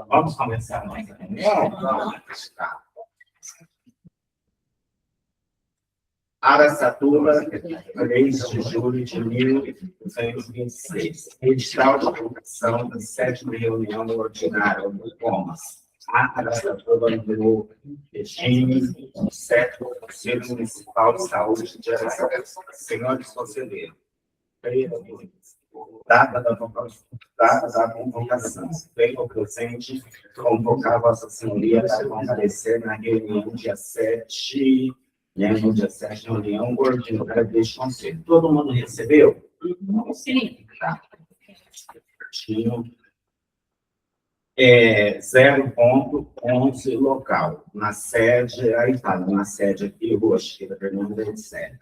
Vamos começar a nossa reunião? Vamos. Araçatuba, 3 de julho de 1226. Edital de publicação da 7ª reunião ordinária do Comas. Araçatuba, no regime do 7º Conselho Municipal de Saúde de Araçatuba. Senhores conselheiros, data da convocação. Venho presente convocar Vossa Senhoria para comparecer na reunião dia 7. No dia 7, reunião ordinária deste conselho. Todo mundo recebeu? Sim. Tá. 0.11 local. Na sede, aí está, na sede aqui, Rua Chiqueira Fernanda, etc.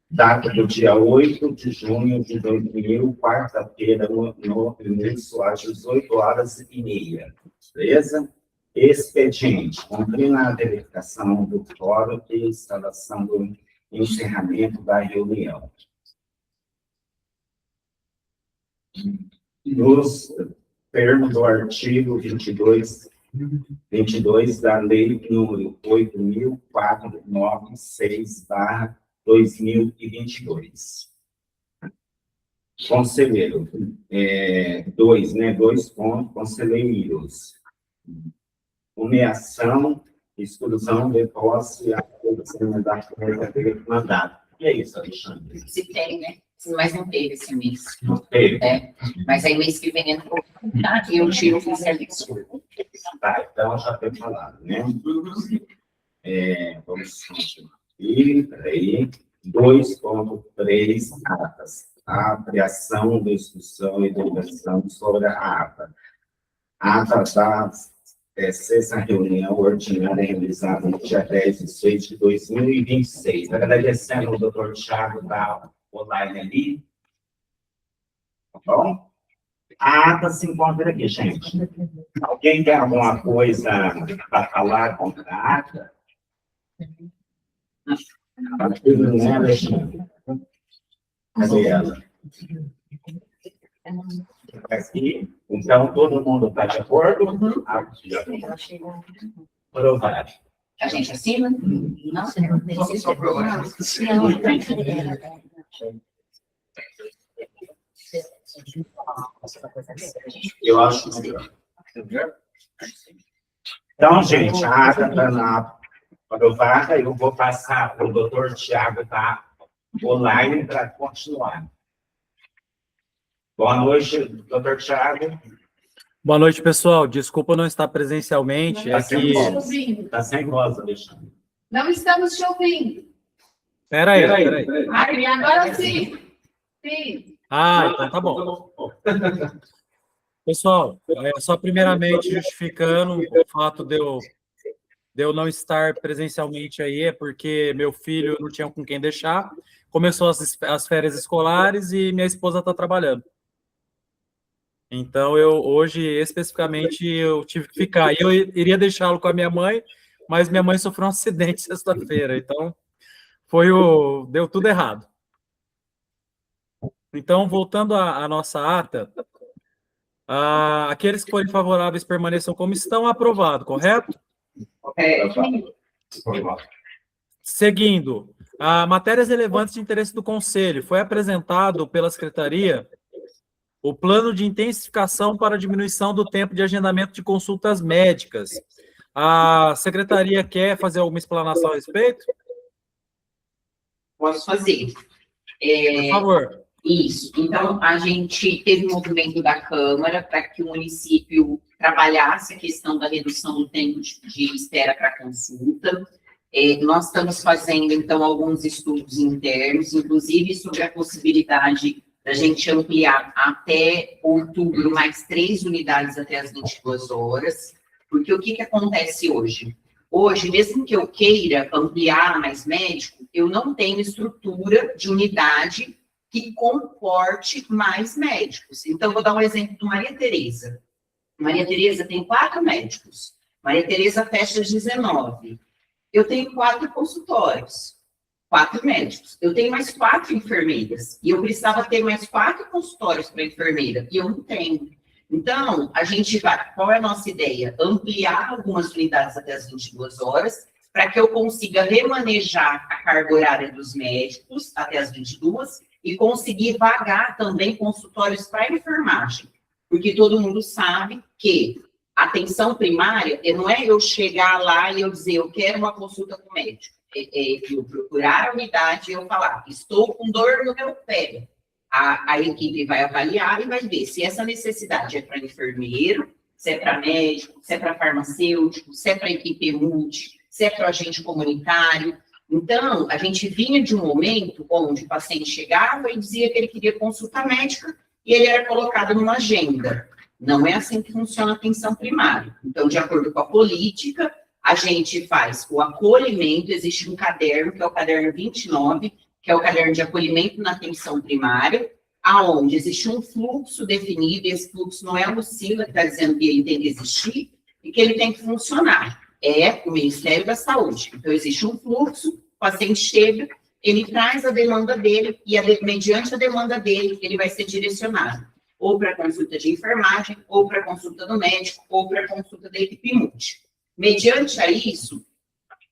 Data do dia 8 de junho de 2000, quarta-feira, no início, às 18h30. Beleza? Expediente, cumprindo a verificação do fórum e instalação do encerramento da reunião. Nos termos do artigo 22 da Lei número 8.496/2022. Conselheiro, 2 pontos, conselheiros. Nomeação, exclusão de posse, a mandato. E é isso, Alexandre? Se tem, né? Mas não teve esse mês. Não teve. Mas aí mês que vem entrou. E eu tiro o oficialista. Tá, então já foi falado, né? Vamos continuar aqui. Peraí. 2.3 atas. A criação, discussão e deliberação sobre a ata. Ata das essa reunião ordinária realizada no dia 10 de 6 de 2026. Agradecendo ao doutor Thiago da online ali. Tá bom? A ata se encontra aqui, gente. Alguém tem alguma coisa para falar contra a ata? Não é, Alexandre? Cadê ela? Aqui. Então, todo mundo está de acordo? Aprovado. A gente assina? Não, Só aprovar. Eu acho melhor. Então, gente, a ata está aprovada. Eu vou passar para o doutor Thiago tá online para continuar. Boa noite, doutor Thiago. Boa noite, pessoal. Desculpa não estar presencialmente. Está sem voz, Alexandre. Não estamos te ouvindo. Espera aí. Agora sim. Sim. Então tá bom. Pessoal, só primeiramente justificando o fato de eu não estar presencialmente aí, é porque meu filho não tinha com quem deixar. Começou as férias escolares e minha esposa está trabalhando. Então, hoje, especificamente, eu tive que ficar. E eu iria deixá-lo com a minha mãe, mas minha mãe sofreu um acidente sexta-feira. Então, deu tudo errado. Então, voltando à nossa ata, aqueles que forem favoráveis permaneçam como estão, aprovado, correto? Seguindo, matérias relevantes de interesse do Conselho. Foi apresentado pela Secretaria o plano de intensificação para diminuição do tempo de agendamento de consultas médicas. A Secretaria quer fazer alguma explanação a respeito? Posso fazer. Por favor. Isso. Então, a gente teve um movimento da Câmara para que o município trabalhasse a questão da redução do tempo de espera para consulta. Nós estamos fazendo, então, alguns estudos internos, inclusive sobre a possibilidade da gente ampliar até outubro mais 3 unidades até as 22 horas, porque o que acontece hoje? Hoje, mesmo que eu queira ampliar mais médico, eu não tenho estrutura de unidade que comporte mais médicos. Então, vou dar um exemplo do Maria Tereza. Maria Tereza tem 4 médicos. Maria Tereza fecha às 19. Eu tenho 4 consultórios. 4 médicos. Eu tenho mais 4 enfermeiras. E eu precisava ter mais 4 consultórios para enfermeira. E eu não tenho. Então, a gente vai, qual é a nossa ideia? Ampliar algumas unidades até as 22 horas, para que eu consiga remanejar a carga horária dos médicos até as 22 e conseguir vagar também consultórios para enfermagem. Porque todo mundo sabe que a atenção primária não é eu chegar lá e eu dizer, eu quero uma consulta com o médico. É eu procurar a unidade e eu falar, estou com dor no meu pé. A equipe vai avaliar e vai ver se essa necessidade é para enfermeiro, se é para médico, se é para farmacêutico, se é para equipe multi, se é para agente comunitário. Então, a gente vinha de um momento onde o paciente chegava e dizia que ele queria consulta médica e ele era colocado numa agenda. Não é assim que funciona a atenção primária. Então, de acordo com a política, a gente faz o acolhimento, existe um caderno, que é o caderno 29, que é o caderno de acolhimento na atenção primária, aonde existe um fluxo definido, e esse fluxo não é a Lucila que está dizendo que ele tem que existir e que ele tem que funcionar. É o Ministério da Saúde. Então, existe um fluxo, o paciente chega, ele traz a demanda dele, e mediante a demanda dele, ele vai ser direcionado ou para consulta de enfermagem, ou para consulta do médico, ou para consulta da equipe multi. Mediante a isso,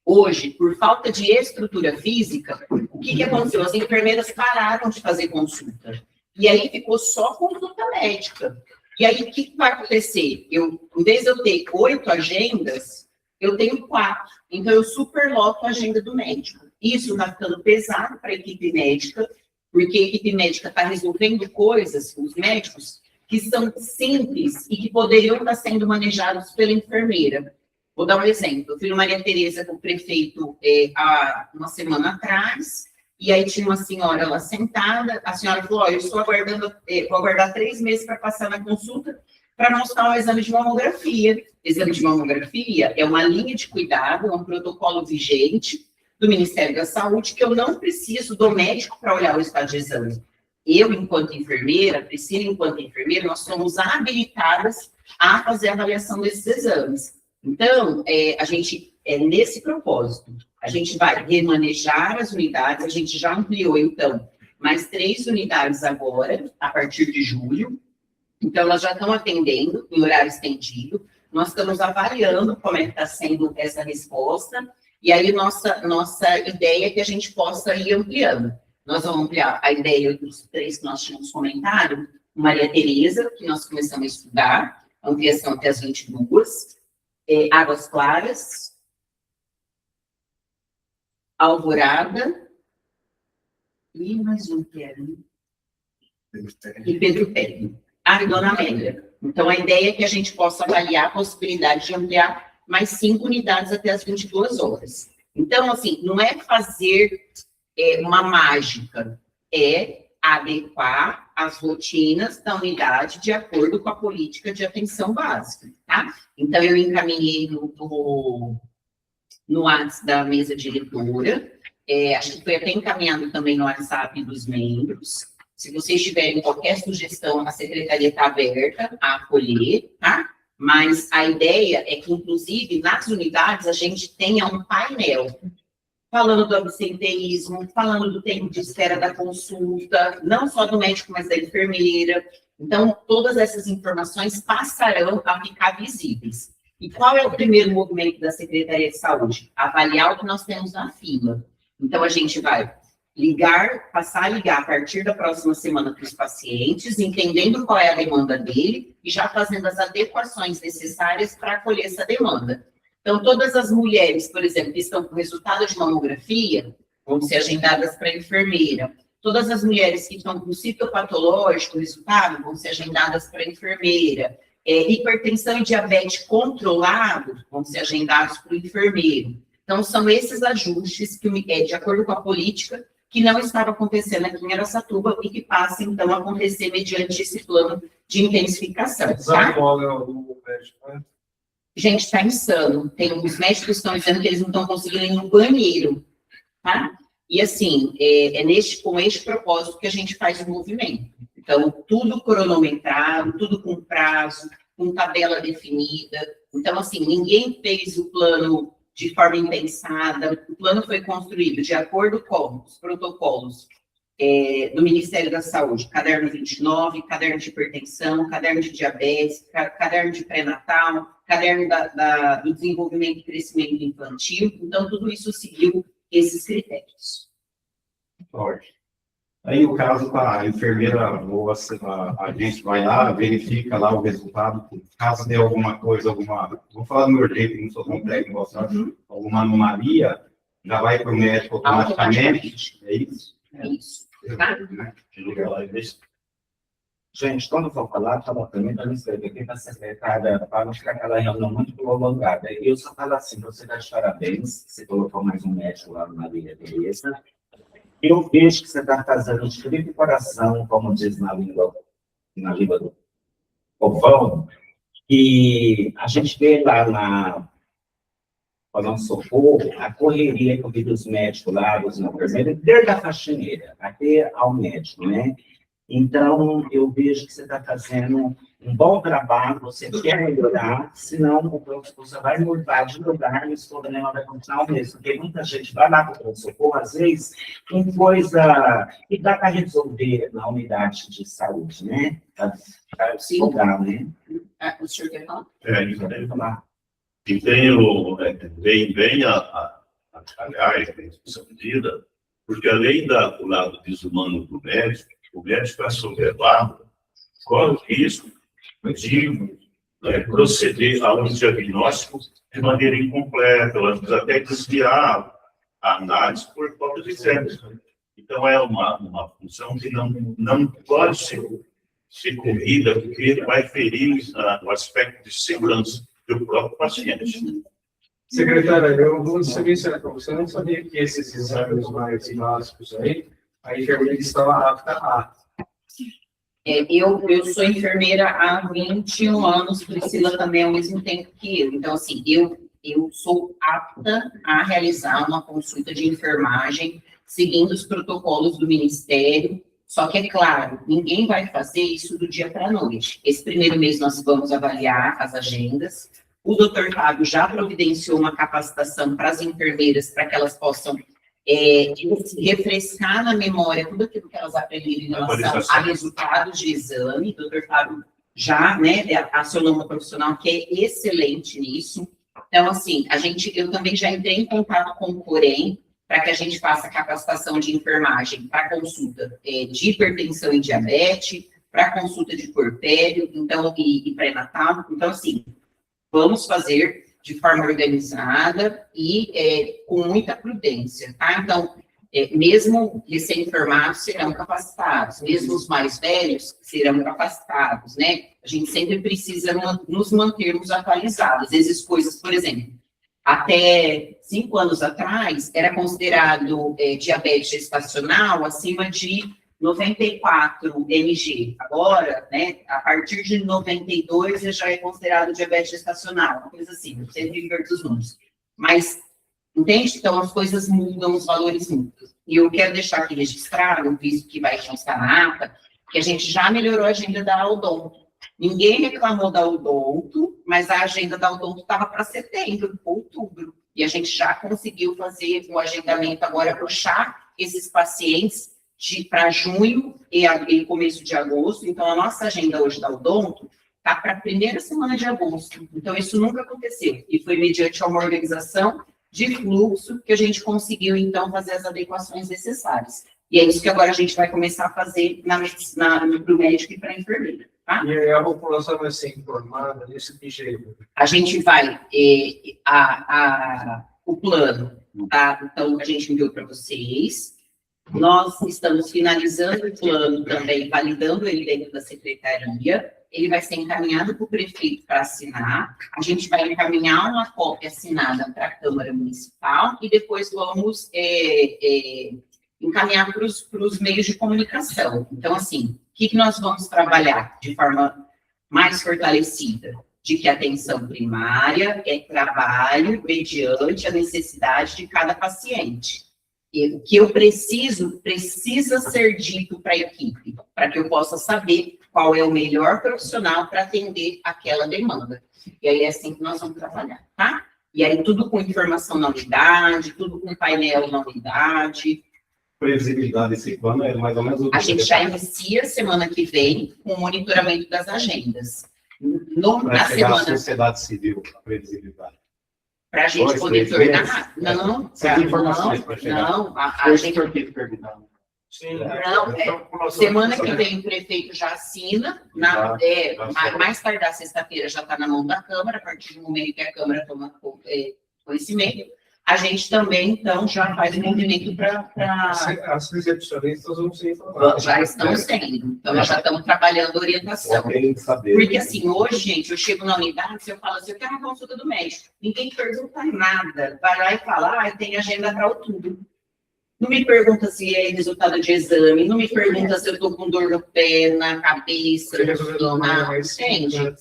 hoje, por falta de estrutura física, o que aconteceu? As enfermeiras pararam de fazer consulta. E aí ficou só consulta médica. E aí, o que vai acontecer? Em vez de eu ter 8 agendas, eu tenho 4. Então, eu superloto a agenda do médico. Isso está ficando pesado para a equipe médica, porque a equipe médica está resolvendo coisas, os médicos, que são simples e que poderiam estar sendo manejados pela enfermeira. Vou dar um exemplo. Eu fui no Maria Tereza com o prefeito há uma semana atrás, e aí tinha uma senhora lá sentada, a senhora falou, eu estou aguardando, vou aguardar 3 meses para passar na consulta, para mostrar o exame de mamografia. Exame de mamografia é uma linha de cuidado, é um protocolo vigente do Ministério da Saúde, que eu não preciso do médico para olhar o estado de exame. Eu, enquanto enfermeira, Priscila, enquanto enfermeira, nós somos habilitadas a fazer a avaliação desses exames. Então, a gente, nesse propósito, a gente vai remanejar as unidades, a gente já ampliou, então, mais 3 unidades agora, a partir de julho. Então, elas já estão atendendo em horário estendido, nós estamos avaliando como é que está sendo essa resposta, e aí nossa ideia é que a gente possa ir ampliando. Nós vamos ampliar a ideia dos 3 que nós tínhamos comentado, Maria Tereza, que nós começamos a estudar, ampliação até as 22, Águas Claras, Alvorada, e mais um que era, e Pedro Pérez, e Dona Amélia. Então, a ideia é que a gente possa avaliar a possibilidade de ampliar mais 5 unidades até as 22 horas. Então, assim, não é fazer uma mágica, é adequar as rotinas da unidade de acordo com a política de atenção básica, tá? Então, eu encaminhei no WhatsApp da mesa diretora, acho que foi até encaminhado também no WhatsApp dos membros. Se vocês tiverem qualquer sugestão, a secretaria está aberta a acolher, tá? Mas a ideia é que, inclusive, nas unidades, a gente tenha um painel falando do absenteísmo, falando do tempo de espera da consulta, não só do médico, mas da enfermeira. Então, todas essas informações passarão a ficar visíveis. E qual é o primeiro movimento da Secretaria de Saúde? Avaliar o que nós temos na fila. Então, a gente vai passar a ligar a partir da próxima semana para os pacientes, entendendo qual é a demanda dele e já fazendo as adequações necessárias para acolher essa demanda. Então, todas as mulheres, por exemplo, que estão com resultado de mamografia, vão ser agendadas para a enfermeira. Todas as mulheres que estão com citopatológico, resultado, vão ser agendadas para a enfermeira. Hipertensão e diabetes controlado, vão ser agendados para o enfermeiro. Então, são esses ajustes que, de acordo com a política, que não estava acontecendo aqui em Araçatuba e que passa, então, a acontecer mediante esse plano de intensificação. Tá? Gente, está insano. Os médicos que estão dizendo que eles não estão conseguindo ir no banheiro, tá? E, assim, com este propósito que a gente faz o movimento. Então, tudo cronometrado, tudo com prazo, com tabela definida. Então, assim, ninguém fez o plano de forma impensada. O plano foi construído de acordo com os protocolos do Ministério da Saúde, caderno 29, caderno de hipertensão, caderno de diabetes, caderno de pré-natal, caderno do desenvolvimento e crescimento infantil. Então, tudo isso seguiu esses critérios. Ótimo. Aí, no caso, a enfermeira, ou a gente vai lá, verifica lá o resultado, caso dê alguma coisa, vou falar do meu jeito, não sou tão técnico, alguma anomalia, já vai para o médico automaticamente, é isso? É isso, tá? Gente, quando for falar, fala também para me escrever aqui para a secretária, para não ficar aquela reunião muito prolongada. Eu só falo assim, você dá os parabéns, você colocou mais um médico lá na linha, beleza? Eu vejo que você está fazendo de frio e coração, como diz na língua do povão, e a gente vê lá para não socorro, a correria que eu vi dos médicos lá, dos enfermeiros, desde a faxineira até ao médico, né? Então, eu vejo que você está fazendo um bom trabalho, você quer melhorar, senão o pronto-socorro vai mudar de lugar e esse problema vai continuar o mesmo. Porque muita gente vai lá para o pronto-socorro, às vezes, com coisa que dá para resolver na unidade de saúde, né? Para se lugar, né? O senhor quer falar? Isso Quero falar. E tenho bem aliás, essa medida, porque além do lado desumano do médico, o médico é sobrelevado, corre o risco de proceder a um diagnóstico de maneira incompleta, ou às vezes até desviar a análise por falta de exames. Então, é uma função que não pode ser corrida, porque vai ferir o aspecto de segurança do próprio paciente. Secretária, eu vou ser sincero para você, eu não sabia que esses exames mais básicos aí, a enfermeira estava apta a. Eu sou enfermeira há 21 anos, Priscila também ao mesmo tempo que eu. Então, assim, eu sou apta a realizar uma consulta de enfermagem, seguindo os protocolos do Ministério. Só que, é claro, ninguém vai fazer isso do dia para a noite. Esse primeiro mês nós vamos avaliar as agendas. O doutor Fábio já providenciou uma capacitação para as enfermeiras, para que elas possam refrescar na memória tudo aquilo que elas aprenderam em relação a resultados de exame. O doutor Fábio já, acionou uma profissional que é excelente nisso. Então, assim, eu também já entrei em contato com o Corém, para que a gente faça capacitação de enfermagem para consulta de hipertensão e diabetes, para consulta de puerpério, então, e pré-natal. Então, assim, vamos fazer de forma organizada e com muita prudência, tá? Então, mesmo recém-formados serão capacitados, mesmo os mais velhos serão capacitados, né? A gente sempre precisa nos mantermos atualizados. Às vezes, coisas, por exemplo, até 5 anos atrás, era considerado diabetes gestacional acima de 94 mg. Agora, né, a partir de 92, já é considerado diabetes gestacional, uma coisa assim, não sei inverter os números. Mas, entende? Então, as coisas mudam, os valores mudam. E eu quero deixar aqui registrado, visto que vai constar na ata, que a gente já melhorou a agenda da Odonto. Ninguém reclamou da Odonto, mas a agenda da Odonto estava para setembro, outubro. E a gente já conseguiu fazer o agendamento agora, puxar esses pacientes para junho e começo de agosto. Então, a nossa agenda hoje da Odonto está para a primeira semana de agosto. Então, isso nunca aconteceu. E foi mediante uma organização de fluxo que a gente conseguiu, então, fazer as adequações necessárias. E é isso que agora a gente vai começar a fazer para o médico e para a enfermeira. Tá? E a população vai ser informada desse jeito? A gente vai, o plano, tá? Então, a gente enviou para vocês. Nós estamos finalizando o plano também, validando ele dentro da secretaria. Ele vai ser encaminhado para o prefeito para assinar. A gente vai encaminhar uma cópia assinada para a Câmara Municipal e depois vamos encaminhar para os meios de comunicação. Então, assim, o que nós vamos trabalhar de forma mais fortalecida? De que a atenção primária é trabalho mediante a necessidade de cada paciente. E o que eu precisa ser dito para a equipe, para que eu possa saber qual é o melhor profissional para atender aquela demanda. E aí é assim que nós vamos trabalhar, tá? E aí tudo com informação na unidade, tudo com painel na unidade. previsibilidade desse plano é mais ou menos o que A gente já inicia semana que vem com o monitoramento das agendas. vai Na chegar à semana, sociedade civil, a previsibilidade. para a gente Dois, poder três tornar. Não, Sem informações para chegar. não, a gente. Sim. Não, semana que vem o prefeito já assina, mais tardar sexta-feira já está na mão da Câmara, a partir do momento que a Câmara toma conhecimento, a gente também, então, já faz o movimento para... As recepcionistas vão ser informadas. Já estão sendo, então nós já estamos trabalhando a orientação. Tem que saber. Porque assim, hoje, gente, eu chego na unidade, se eu falo assim, eu quero uma consulta do médico, ninguém pergunta nada, vai lá e fala, tem agenda para outubro. Não me pergunta se é resultado de exame, não me pergunta se eu estou com dor no pé, na cabeça, no estômago, entende?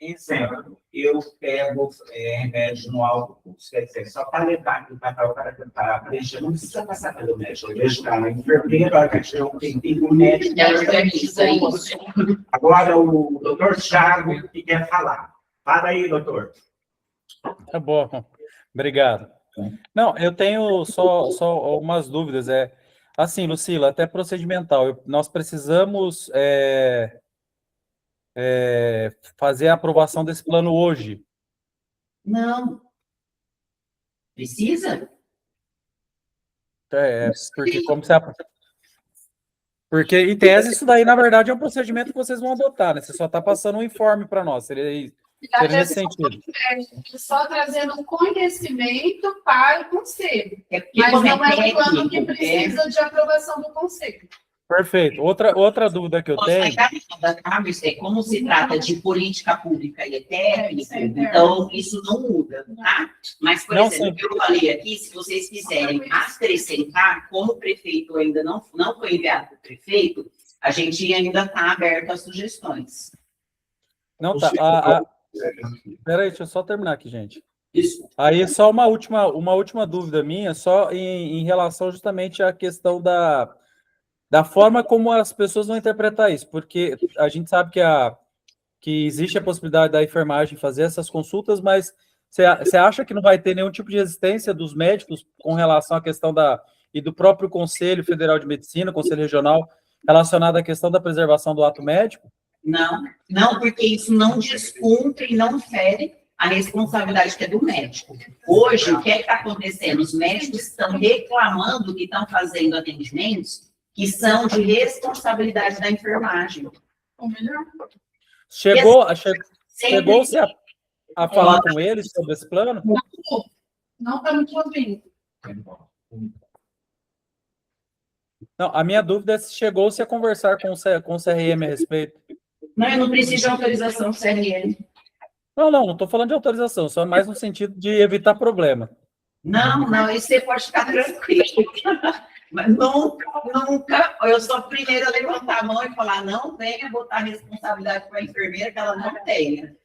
Exemplo, eu pego remédio no alto custo, quer dizer, só para levar aqui para o cara preencher, não precisa passar pelo médico. Eu vejo que a enfermeira, tem um médico. E ela organiza isso. Agora o doutor Thiago que quer falar. Fala aí, doutor. Tá bom, obrigado. Não, eu tenho só umas dúvidas. Assim, Lucila, até procedimental. Nós precisamos fazer a aprovação desse plano hoje. Não. Precisa? Porque como você... Porque, em tese, isso daí, na verdade, é um procedimento que vocês vão adotar, né? Você só está passando um informe para nós. Seria nesse sentido. Só trazendo um conhecimento para o conselho. Porque Mas como não é um plano que técnico, precisa de aprovação do conselho. Perfeito. Outra dúvida que eu tenho... Como se trata de política pública e é técnica, então isso não muda, tá? Mas, por exemplo, o que eu falei aqui, se vocês quiserem acrescentar, como o prefeito ainda não foi enviado para o prefeito, a gente ainda está aberto a sugestões. Não, tá. Peraí, deixa eu só terminar aqui, gente. Isso. Aí, só uma última dúvida minha, só em relação justamente à questão da forma como as pessoas vão interpretar isso, porque a gente sabe que existe a possibilidade da enfermagem fazer essas consultas, mas você acha que não vai ter nenhum tipo de resistência dos médicos com relação à questão e do próprio Conselho Federal de Medicina, Conselho Regional, relacionado à questão da preservação do ato médico? Não, porque isso não descumpre e não fere a responsabilidade que é do médico. Hoje, o que está acontecendo? Os médicos estão reclamando que estão fazendo atendimentos que são de responsabilidade da enfermagem. Chegou-se a falar com eles sobre esse plano? Não está muito ouvindo. Não, a minha dúvida é se chegou-se a conversar com o CRM a respeito. Não, eu não preciso de autorização do CRM. Não estou falando de autorização, só mais no sentido de evitar problema. Não, isso você pode ficar tranquilo. Mas nunca, eu sou a primeira a levantar a mão e falar, não venha botar a responsabilidade para a enfermeira que ela não tenha.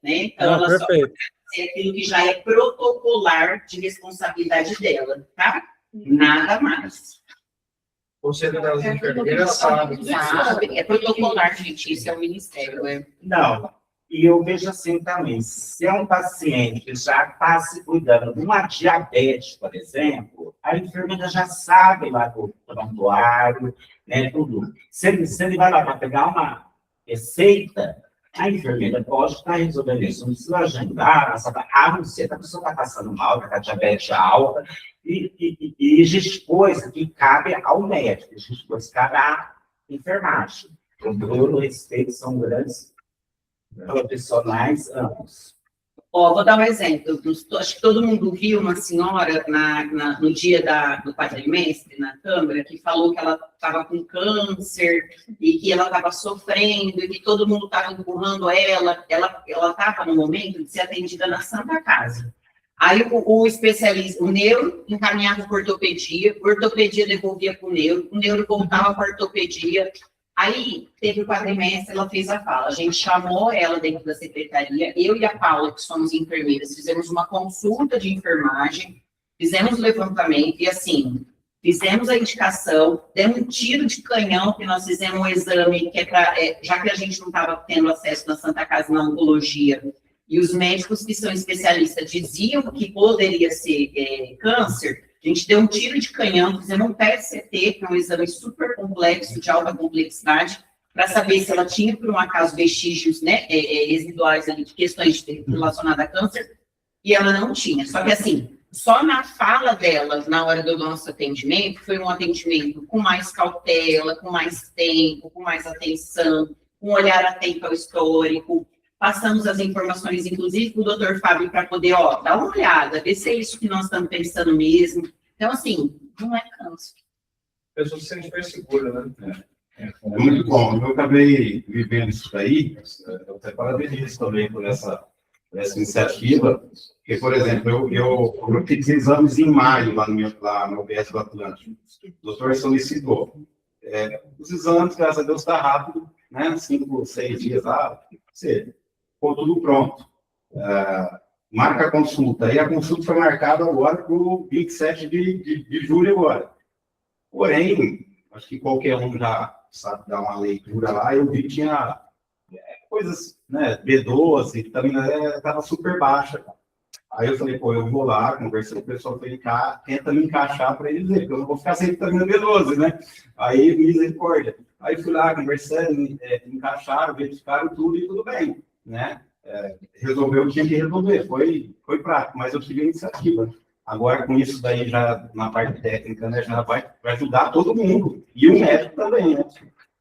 Né? Então, ela perfeito. só é aquilo que já é protocolar de responsabilidade dela, tá? Nada mais. O Conselho das Enfermeiras sabe. É protocolar, gente, isso é o Ministério. Não, e eu vejo assim também, se é um paciente que já está se cuidando de uma diabetes, por exemplo, a enfermeira já sabe lá do prontuário, né, tudo. Se ele vai lá para pegar uma receita, a enfermeira pode estar resolvendo isso, não precisa agendar, a não ser que a pessoa está passando mal, está com a diabetes alta, e existe coisa que cabe ao médico, existe coisa que cabe à enfermagem. Com todo o respeito, são grandes profissionais ambos. Vou dar um exemplo. Acho que todo mundo viu uma senhora no dia do quadrimestre, na Câmara, que falou que ela estava com câncer e que ela estava sofrendo e que todo mundo estava empurrando ela. Ela estava no momento de ser atendida na Santa Casa. Aí o especialista, o neuro, encaminhava para ortopedia devolvia para o neuro voltava para a ortopedia. Aí, teve o quadrimestre, ela fez a fala. A gente chamou ela dentro da secretaria, eu e a Paula, que somos enfermeiras, fizemos uma consulta de enfermagem, fizemos o levantamento e, assim, fizemos a indicação, demos um tiro de canhão, que nós fizemos um exame, que já que a gente não estava tendo acesso na Santa Casa na oncologia, e os médicos que são especialistas diziam que poderia ser câncer, A gente deu um tiro de canhão, fizemos um PET-CT, que é um exame super complexo, de alta complexidade, para saber se ela tinha, por um acaso, vestígios, né, residuais ali, de questões relacionadas a câncer, e ela não tinha. Só que, assim, só na fala dela, na hora do nosso atendimento, foi um atendimento com mais cautela, com mais tempo, com mais atenção, com um olhar atento ao histórico. Passamos as informações, inclusive, para o doutor Fábio, para poder, dar uma olhada, ver se é isso que nós estamos pensando mesmo. Então, assim, não é câncer. A pessoa se sente mais segura, né? É muito bom. Eu acabei vivendo isso daí, eu até parabenizo também por essa iniciativa, porque, por exemplo, eu fiz exames em maio lá no UBS do Atlântico. O doutor solicitou. Os exames, graças a Deus, está rápido, né? 5, 6 dias lá, ficou tudo pronto. Marca a consulta. E a consulta foi marcada agora para o 27 de julho agora. Porém, acho que qualquer um já sabe dar uma leitura lá, eu vi que tinha coisas, né, B12, que também estava super baixa. Aí eu falei, pô, eu vou lá, conversei com o pessoal, falei, tenta me encaixar para eles verem, porque eu não vou ficar sem vitamina B12, né? Aí, misericórdia. Aí fui lá, conversando, encaixaram, verificaram tudo e tudo bem, né? Resolveu o que tinha que resolver, foi prático, mas eu tive a iniciativa. Agora, com isso daí, já na parte técnica, né, já vai ajudar todo mundo, e o médico também, né?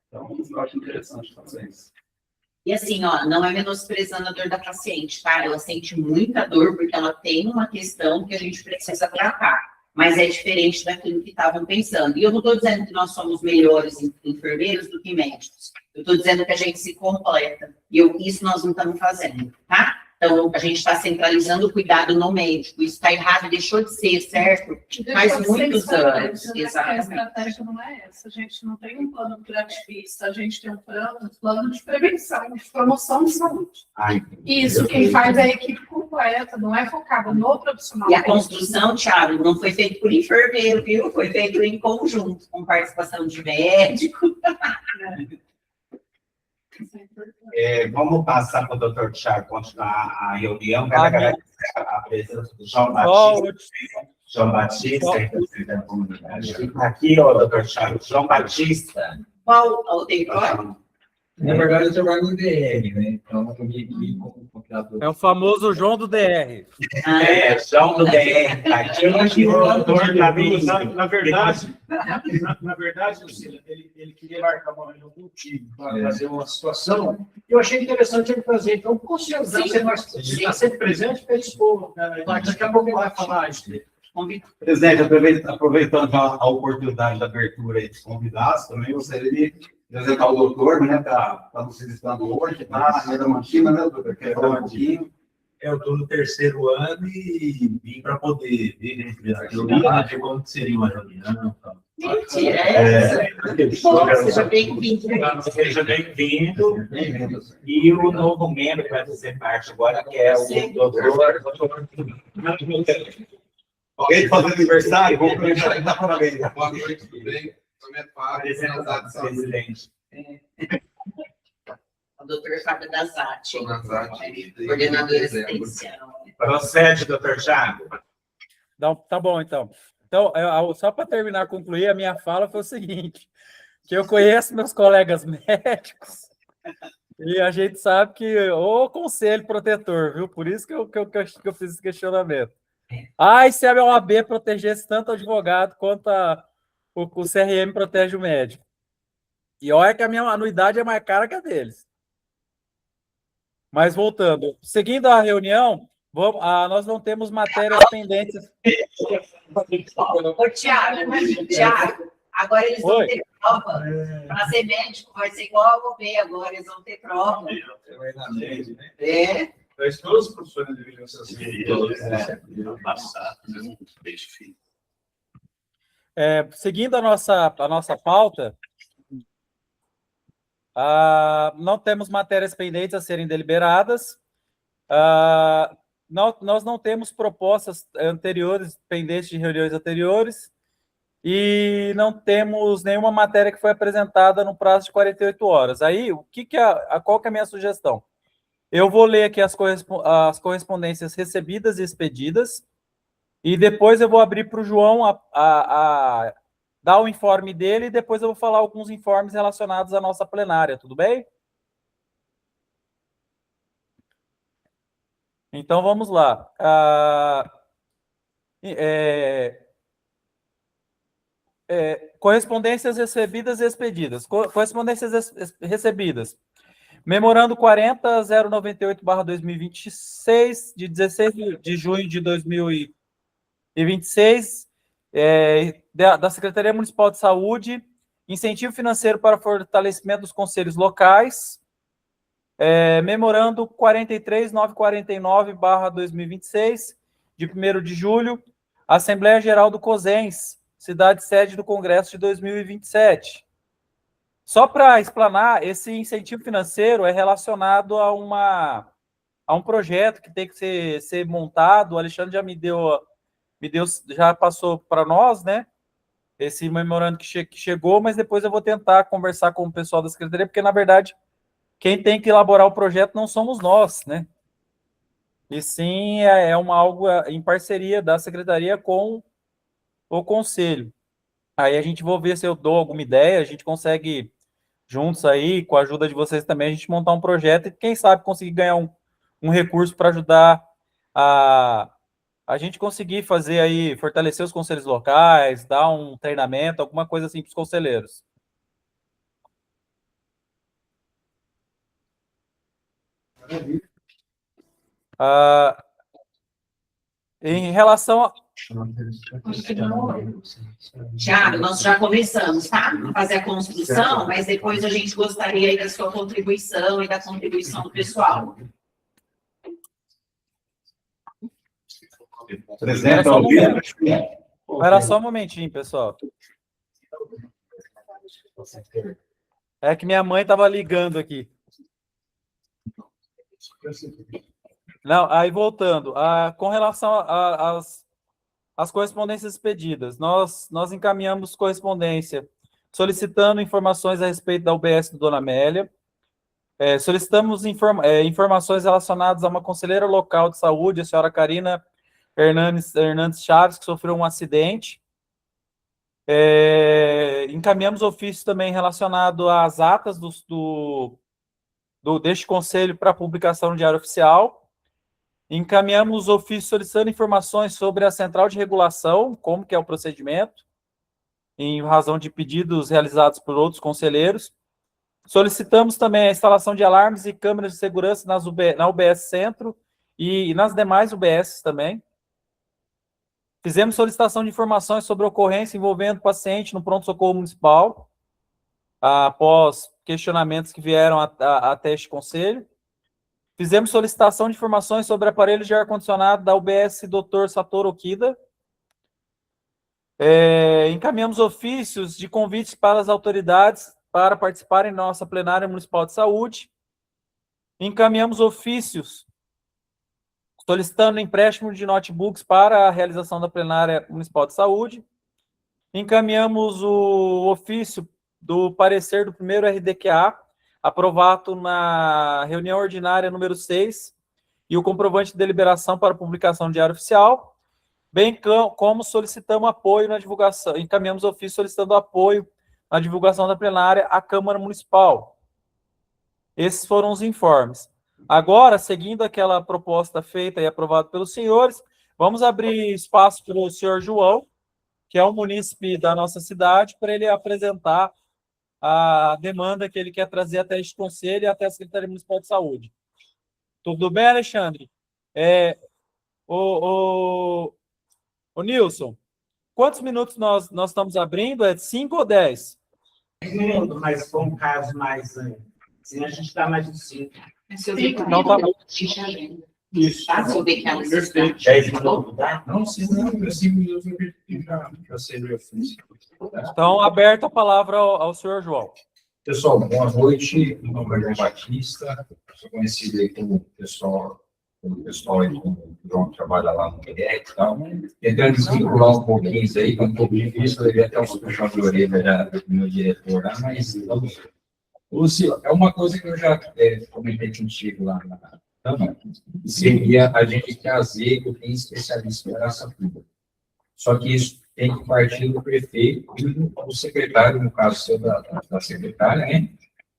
Então, eu acho interessante fazer isso. E assim, não é menosprezando a dor da paciente, tá? Ela sente muita dor porque ela tem uma questão que a gente precisa tratar, mas é diferente daquilo que estavam pensando. E eu não estou dizendo que nós somos melhores enfermeiros do que médicos. Eu estou dizendo que a gente se completa. E isso nós não estamos fazendo, tá? Então, a gente está centralizando o cuidado no médico. Isso está errado, deixou de ser, certo? Faz muitos anos. Exatamente. A estratégia não é essa. A gente não tem um plano curativista, a gente tem um plano de prevenção, de promoção de saúde. Isso, quem faz é a equipe completa, não é focada no profissional. E a construção, Thiago, não foi feita por enfermeiro, viu? Foi feito em conjunto, com participação de médico. Vamos passar para o doutor Thiago continuar a reunião. Quero agradecer a presença do João Batista, representante da comunidade. Aqui, ó, doutor Thiago, João Batista. Qual o território? Na verdade, eu trabalho no DR, né? Então, eu vim aqui como convidado. É o famoso João do DR. João do DR. Aqui, Na verdade, Lucila, ele queria marcar uma reunião contigo para fazer uma situação. E eu achei interessante ele fazer. Então, com certeza, você está sempre presente para expor. Daqui a pouco ele vai falar isso. Presidente, aproveitando a oportunidade da abertura aí dos convidados, também gostaria de apresentar o doutor, né, está nos visitando hoje, tá na renda mantina, né, doutor? Quer falar um pouquinho? Eu estou no 3º ano e vim para poder ver a teoria de como seria uma reunião. Mentira, seja bem-vindo. Seja bem-vindo. E o novo membro que vai fazer parte agora, que é o doutor. Alguém fazendo aniversário? Vamos aproveitar e dar parabéns. Boa noite, tudo bem? Meu nome é Fábio, Presidente. O doutor Fábio Dazati, Nazati, coordenador assistencial. Procede, doutor Thiago. Não, tá bom, então. Então, só para terminar, concluir, a minha fala foi o seguinte, que eu conheço meus colegas médicos e a gente sabe que o conselho protetor, viu? Por isso que eu fiz esse questionamento. E se a OAB protegesse tanto o advogado quanto o CRM protege o médico? E olha que a minha anuidade é mais cara que a deles. Mas voltando, seguindo a reunião, nós não temos matérias pendentes. Ô, Thiago, agora eles vão ter prova. Para ser médico vai ser igual a OAB, agora eles vão ter prova. Todos os professores deveriam ser assim. Seguindo a nossa pauta, não temos matérias pendentes a serem deliberadas. Nós não temos propostas anteriores, pendentes de reuniões anteriores, e não temos nenhuma matéria que foi apresentada no prazo de 48 horas. Aí, qual que é a minha sugestão? Eu vou ler aqui as correspondências recebidas e expedidas E depois eu vou abrir para o João a dar o informe dele e depois eu vou falar alguns informes relacionados à nossa plenária, tudo bem? Então, vamos lá. Correspondências recebidas e expedidas. Correspondências recebidas. Memorando 40.098/2026, de 16 de junho de 2026, da Secretaria Municipal de Saúde, incentivo financeiro para fortalecimento dos conselhos locais. Memorando 43.949/2026, de 1º de julho, Assembleia Geral do COSENS, cidade sede do Congresso de 2027. Só para explanar, esse incentivo financeiro é relacionado a um projeto que tem que ser montado. O Alexandre já passou para nós, né? Esse memorando que chegou, mas depois eu vou tentar conversar com o pessoal da Secretaria, porque, na verdade, quem tem que elaborar o projeto não somos nós, né? E sim, algo em parceria da Secretaria com o Conselho. Aí a gente vai ver se eu dou alguma ideia, a gente consegue, juntos aí, com a ajuda de vocês também, a gente montar um projeto e, quem sabe, conseguir ganhar um recurso para ajudar a gente conseguir fazer aí, fortalecer os conselhos locais, dar um treinamento, alguma coisa assim para os conselheiros. Em relação a... Tiago, nós já começamos, tá? A fazer a construção, mas depois a gente gostaria aí da sua contribuição e da contribuição do pessoal. Era só um momentinho, pessoal. É que minha mãe estava ligando aqui. Não, aí voltando, com relação às correspondências expedidas, nós encaminhamos correspondência solicitando informações a respeito da UBS do Dona Amélia, solicitamos informações relacionadas a uma conselheira local de saúde, a senhora Karina Hernandes Chaves, que sofreu um acidente. Encaminhamos ofício também relacionado às atas deste conselho para publicação no Diário Oficial. Encaminhamos ofício solicitando informações sobre a central de regulação, como que é o procedimento, em razão de pedidos realizados por outros conselheiros. Solicitamos também a instalação de alarmes e câmeras de segurança na UBS Centro e nas demais UBS também. Fizemos solicitação de informações sobre ocorrência envolvendo paciente no pronto-socorro municipal, após questionamentos que vieram até este conselho. Fizemos solicitação de informações sobre aparelhos de ar-condicionado da UBS Dr. Satoru Okida. Encaminhamos ofícios de convites para as autoridades para participarem da nossa plenária municipal de saúde. Encaminhamos ofícios solicitando empréstimo de notebooks para a realização da plenária municipal de saúde. Encaminhamos o ofício do parecer do primeiro RDQA, aprovado na reunião ordinária número 6, e o comprovante de deliberação para publicação no Diário Oficial, bem como solicitamos apoio na divulgação, encaminhamos ofício solicitando apoio na divulgação da plenária à Câmara Municipal. Esses foram os informes. Agora, seguindo aquela proposta feita e aprovada pelos senhores, vamos abrir espaço para o senhor João, que é um munícipe da nossa cidade, para ele apresentar a demanda que ele quer trazer até este conselho e até a Secretaria Municipal de Saúde. Tudo bem, Alexandre? O Nilson, quantos minutos nós estamos abrindo? 5 ou 10? 10 minutos, mas foi um caso mais... Senão a gente dá mais de 5. Se eu ver que Não, tá bom. Isso. Tá? Se eu ver que é necessidade. 10 minutos, tá? Não, sim, não, 5 minutos já sei do ofício. Então, aberta a palavra ao senhor João. Pessoal, boa noite. Meu nome é João Batista. Sou conhecido aí como pessoal aí, como o João trabalha lá no PR e tal. Tentando desvincular um pouquinho isso aí, um pouco difícil, eu devia até uns puxão de orelha do meu diretor lá, mas é uma coisa que eu já comentei contigo lá na Câmara, seria a gente trazer quem é especialista em segurança pública. Só que isso tem que partir do prefeito e do secretário, no caso seu da secretária, né?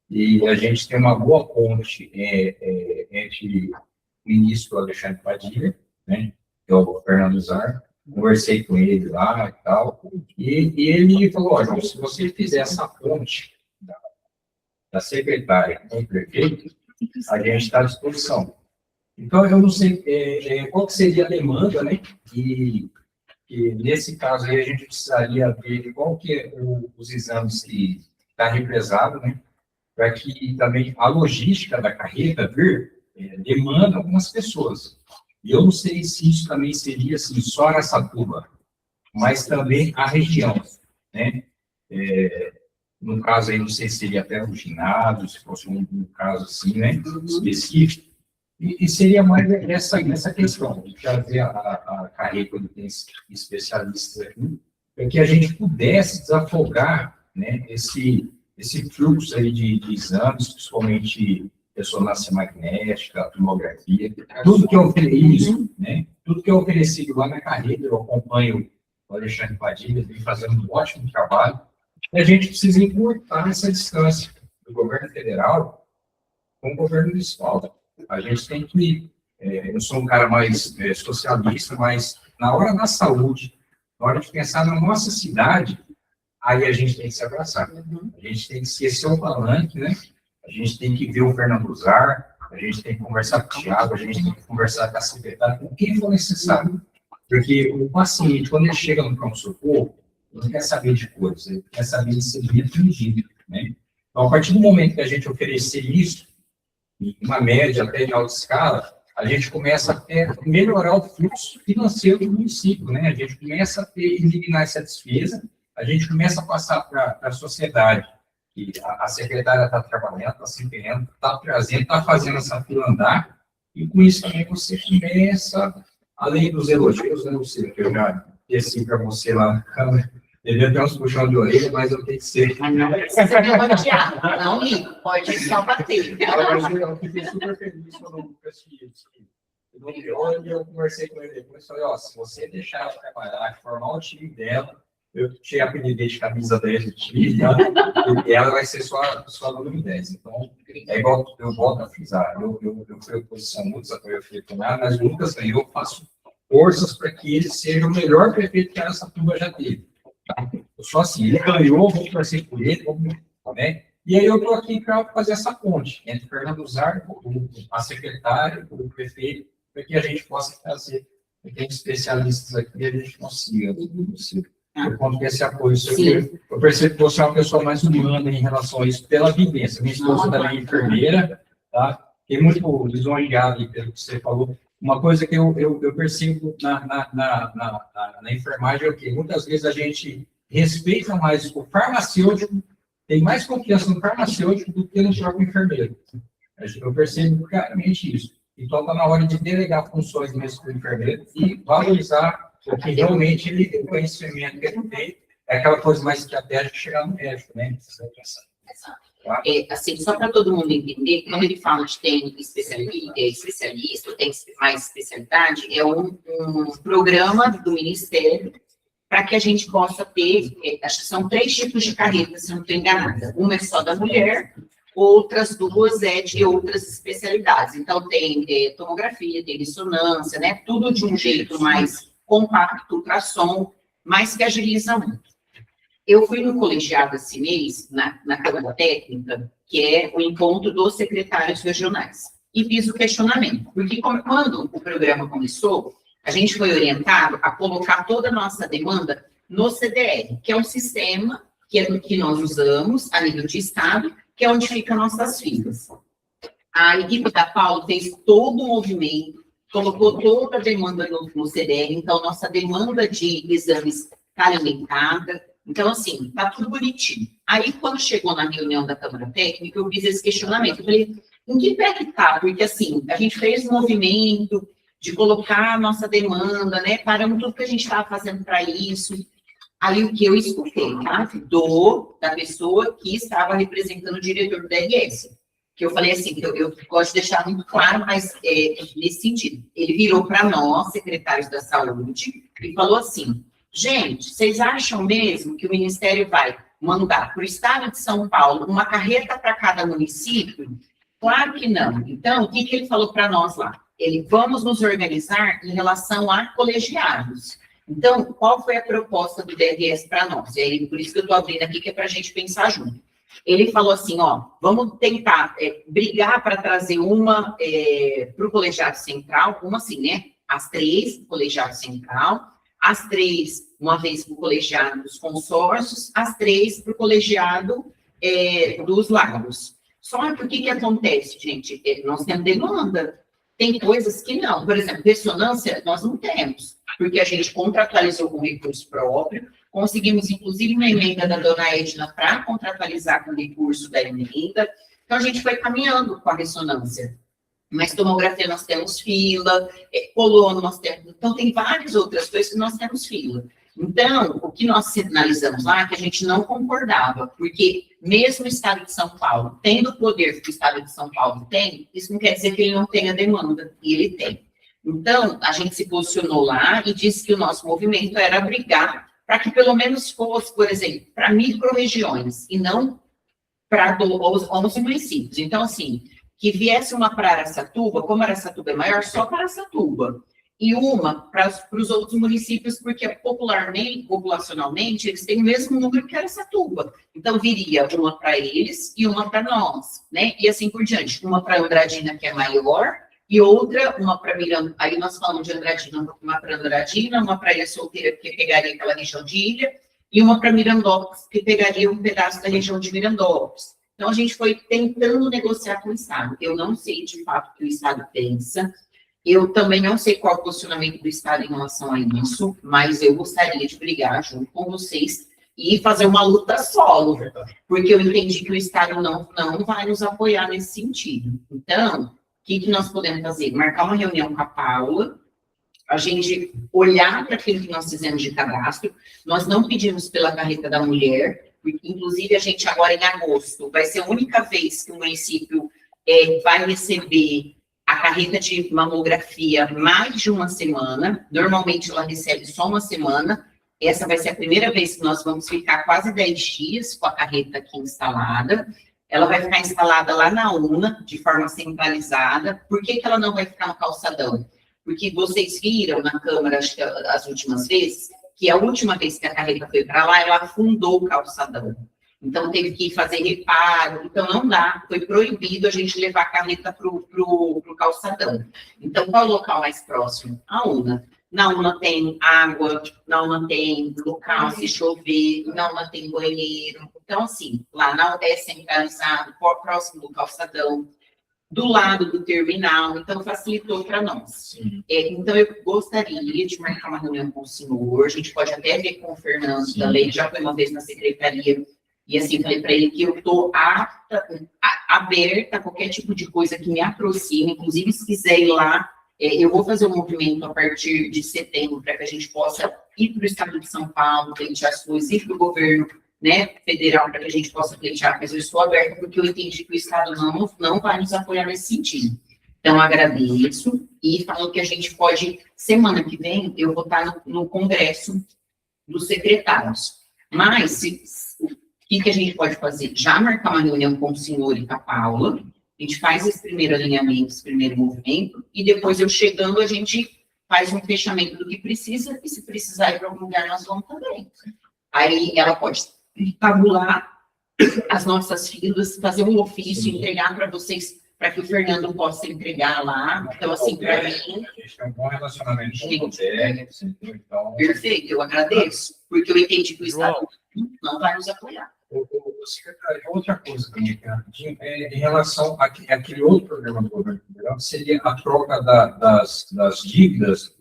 E a gente tem uma boa ponte entre o ministro Alexandre Padilha, né? Que é o Fernando Zar. Conversei com ele lá e tal, e ele falou, olha, se você fizer essa ponte da secretária com o prefeito, a gente está à disposição. Então, eu não sei qual que seria a demanda, né? E nesse caso aí, a gente precisaria ver qual que é os exames que está represado, né? Para que também a logística da carreta demanda algumas pessoas. E eu não sei se isso também seria assim, só Araçatuba, mas também a região, né? No caso aí, não sei se seria até um ginásio, se fosse um caso assim, né? Específico. E seria mais essa questão de trazer a carreira quando tem especialistas aqui, para que a gente pudesse desafogar, né, esse fluxo aí de exames, principalmente ressonância magnética, tomografia, tudo que é oferecido lá na carreira. Eu acompanho o Alexandre Padilha, vem fazendo um ótimo trabalho. A gente precisa encurtar essa distância do governo federal com o governo municipal. A gente tem que, eu sou um cara mais socialista, mas na hora da saúde, na hora de pensar na nossa cidade, aí a gente tem que se abraçar. A gente tem que esquecer o palanque, né? A gente tem que ver o Fernando Zar, a gente tem que conversar com o Thiago, a gente tem que conversar com a secretária, com quem for necessário. Porque o paciente, quando ele chega no pronto-socorro, ele não quer saber de coisas, ele quer saber de ser bem atendido, né? Então, a partir do momento que a gente oferecer isso, em uma média até em alta escala, a gente começa a melhorar o fluxo financeiro do município, né? A gente começa a eliminar essa despesa, a gente começa a passar para a sociedade, que a secretária está trabalhando, está se empenhando, está trazendo, está fazendo essa fila andar, e com isso também você começa, além dos elogios, né, Luciano, que eu já disse para você lá na câmera, devia ter uns puxão de orelha, mas eu tenho que ser. Mas não precisa elogiar, não, Nico, pode só bater. Eu fiquei super feliz quando eu eu conversei com ele depois, falei, ó, se você deixar ela trabalhar, formar o time dela, eu tinha apelidei de camisa 10 do time, tá? E ela vai ser sua número 10. Então, é igual eu volto a frisar. Eu fui oposição, muitos apoios nada, mas o Lucas ganhou, eu faço forças para que ele seja o melhor prefeito que essa turma já teve. Tá? Eu só assim, ele ganhou, vou torcer por ele, né? E aí eu estou aqui para fazer essa ponte entre o Fernando Zar, a secretária, o prefeito, para que a gente possa fazer, para que especialistas aqui a gente consiga. Eu conto com esse apoio. Eu percebo que você é uma pessoa mais humana em relação a isso, pela vivência. Minha esposa também é enfermeira, tá? Fiquei muito lisonjeado pelo que você falou. Uma coisa que eu percebo na enfermagem é o quê? Muitas vezes a gente respeita mais o farmacêutico, tem mais confiança no farmacêutico do que no próprio enfermeiro. Eu percebo claramente isso. Então, está na hora de delegar funções mesmo para o enfermeiro e valorizar o que realmente o conhecimento que ele tem, é aquela coisa mais estratégica de chegar no médico, né? Exato. Assim, só para todo mundo entender, quando ele fala de tem especialista, tem mais especialidade, é um programa do Ministério para que a gente possa ter, acho que são 3 tipos de carreiras, se não estou enganada. Uma é só da mulher, outras 2 é de outras especialidades. Então, tem tomografia, tem ressonância, né? Tudo de um jeito mais compacto, ultrassom, mas que agiliza muito. Eu fui no colegiado esse mês, na Câmara Técnica, que é o encontro dos secretários regionais, e fiz o questionamento, porque quando o programa começou, a gente foi orientado a colocar toda a nossa demanda no CDR, que é um sistema que nós usamos a nível de estado, que é onde ficam nossas filas. A equipe da Paulo fez todo o movimento, colocou toda a demanda no CDR, então nossa demanda de exames está limitada. Então, assim, está tudo bonitinho. Aí, quando chegou na reunião da Câmara Técnica, eu fiz esse questionamento. Eu falei, em que pé que está? Porque, assim, a gente fez um movimento de colocar a nossa demanda, né? Paramos tudo que a gente estava fazendo para isso. Aí, o que eu escutei, tá? Da pessoa que estava representando o diretor do DRS. Que eu falei assim, que eu gosto de deixar muito claro, mas nesse sentido. Ele virou para nós, secretários da saúde, e falou assim, Gente, vocês acham mesmo que o Ministério vai mandar para o Estado de São Paulo uma carreta para cada município? Claro que não. Então, o que ele falou para nós lá? Vamos nos organizar em relação a colegiados. Então, qual foi a proposta do DRS para nós? E aí, por isso que eu estou abrindo aqui, que é para a gente pensar junto. Ele falou assim, ó, vamos tentar brigar para trazer uma para o colegiado central, uma assim, né? As 3, colegiado central, as 3, uma vez para o colegiado dos consórcios, as 3 para o colegiado dos lagos. Só que o que acontece, gente? Nós temos demanda. Tem coisas que não. Por exemplo, ressonância, nós não temos, porque a gente contratualizou com recurso próprio, conseguimos, inclusive, uma emenda da dona Edna para contratualizar com o recurso da emenda. Então, a gente foi caminhando com a ressonância. Mas tomografia nós temos fila, colono nós temos... Então, tem várias outras coisas que nós temos fila. Então, o que nós sinalizamos lá é que a gente não concordava, porque mesmo o Estado de São Paulo, tendo o poder que o Estado de São Paulo tem, isso não quer dizer que ele não tenha demanda, e ele tem. Então, a gente se posicionou lá e disse que o nosso movimento era brigar para que pelo menos fosse, por exemplo, para micro-regiões, e não para 11 municípios. Então, assim, que viesse uma para Araçatuba, como Araçatuba é maior, só para Araçatuba. E uma para os outros municípios, porque populacionalmente, eles têm o mesmo número que Araçatuba. Então, viria uma para eles e uma para nós, né? E assim por diante. Uma para Andradina, que é maior, e outra, uma para Miranda. Aí nós falamos de Andradina, uma para Andradina, uma para Ilha Solteira, que pegaria aquela região de Ilha, e uma para Mirandópolis, que pegaria um pedaço da região de Mirandópolis. Então, a gente foi tentando negociar com o Estado. Eu não sei, de fato, o que o Estado pensa. Eu também não sei qual é o posicionamento do Estado em relação a isso, mas eu gostaria de brigar junto com vocês e fazer uma luta solo, porque eu entendi que o Estado não vai nos apoiar nesse sentido. Então, o que nós podemos fazer? Marcar uma reunião com a Paula, a gente olhar para aquilo que nós fizemos de cadastro. Nós não pedimos pela carreta da mulher, porque, inclusive, a gente agora em agosto vai ser a única vez que o município vai receber a carreta de mamografia mais de uma semana. Normalmente ela recebe só uma semana. Essa vai ser a primeira vez que nós vamos ficar quase 10 dias com a carreta aqui instalada. Ela vai ficar instalada lá na UNA, de forma centralizada. Por que ela não vai ficar no calçadão? Porque vocês viram na Câmara, acho que as últimas vezes, que a última vez que a carreta foi para lá, ela afundou o calçadão. Então, teve que fazer reparo. Então, não dá. Foi proibido a gente levar a carreta para o calçadão. Então, qual é o local mais próximo? A UNA. Na UNA tem água, na UNA tem local se chover, na UNA tem banheiro. Então, assim, lá na UNA é centralizado, próximo do calçadão, do lado do terminal. Então, facilitou para nós. Então, eu gostaria de marcar uma reunião com o senhor. A gente pode até ver com o Fernando também. Já foi uma vez na secretaria. E assim, falei para ele que eu estou aberta a qualquer tipo de coisa que me aproxime. Inclusive, se quiser ir lá, eu vou fazer um movimento a partir de setembro para que a gente possa ir para o Estado de São Paulo, pleitear as coisas, ir para o governo, né, federal, para que a gente possa pleitear. Mas eu estou aberta porque eu entendi que o Estado não vai nos apoiar nesse sentido. Então, agradeço e falo que a gente pode, semana que vem, eu vou estar no congresso dos secretários. Mas, o que a gente pode fazer? Já marcar uma reunião com o senhor e com a Paula, a gente faz esse primeiro alinhamento, esse primeiro movimento, e depois eu chegando, a gente faz um fechamento do que precisa, e se precisar ir para algum lugar, nós vamos também. Aí ela pode tabular as nossas filas, fazer um ofício, entregar para vocês, para que o Fernando possa entregar lá. Então, assim, para mim... A gente tem um bom relacionamento com o TEC, então... Perfeito, eu agradeço, porque eu entendi que o Estado não vai nos apoiar. Secretário, outra coisa também, rapidinho, em relação àquele outro programa do governo federal, seria a troca das dívidas.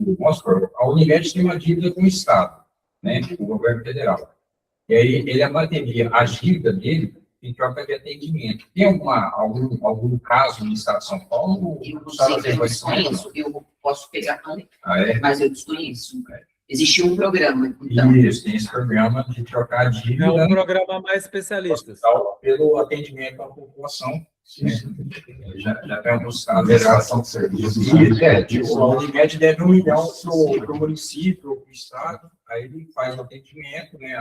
A Unimed tem uma dívida com o Estado, né, com o governo federal. E aí ele abateria a dívida dele em troca de atendimento. Tem algum caso no Estado de São Paulo? Eu não sei, eu desconheço, eu posso pegar também, mas eu desconheço. Existe um programa, então. Isso, tem esse programa de trocar a dívida. É um programa mais especialista. Pelo atendimento à população. Já tem alguns casos. Prestação de serviços. A Unimed deve 1 milhão para o município, para o Estado, aí ele faz o atendimento, né,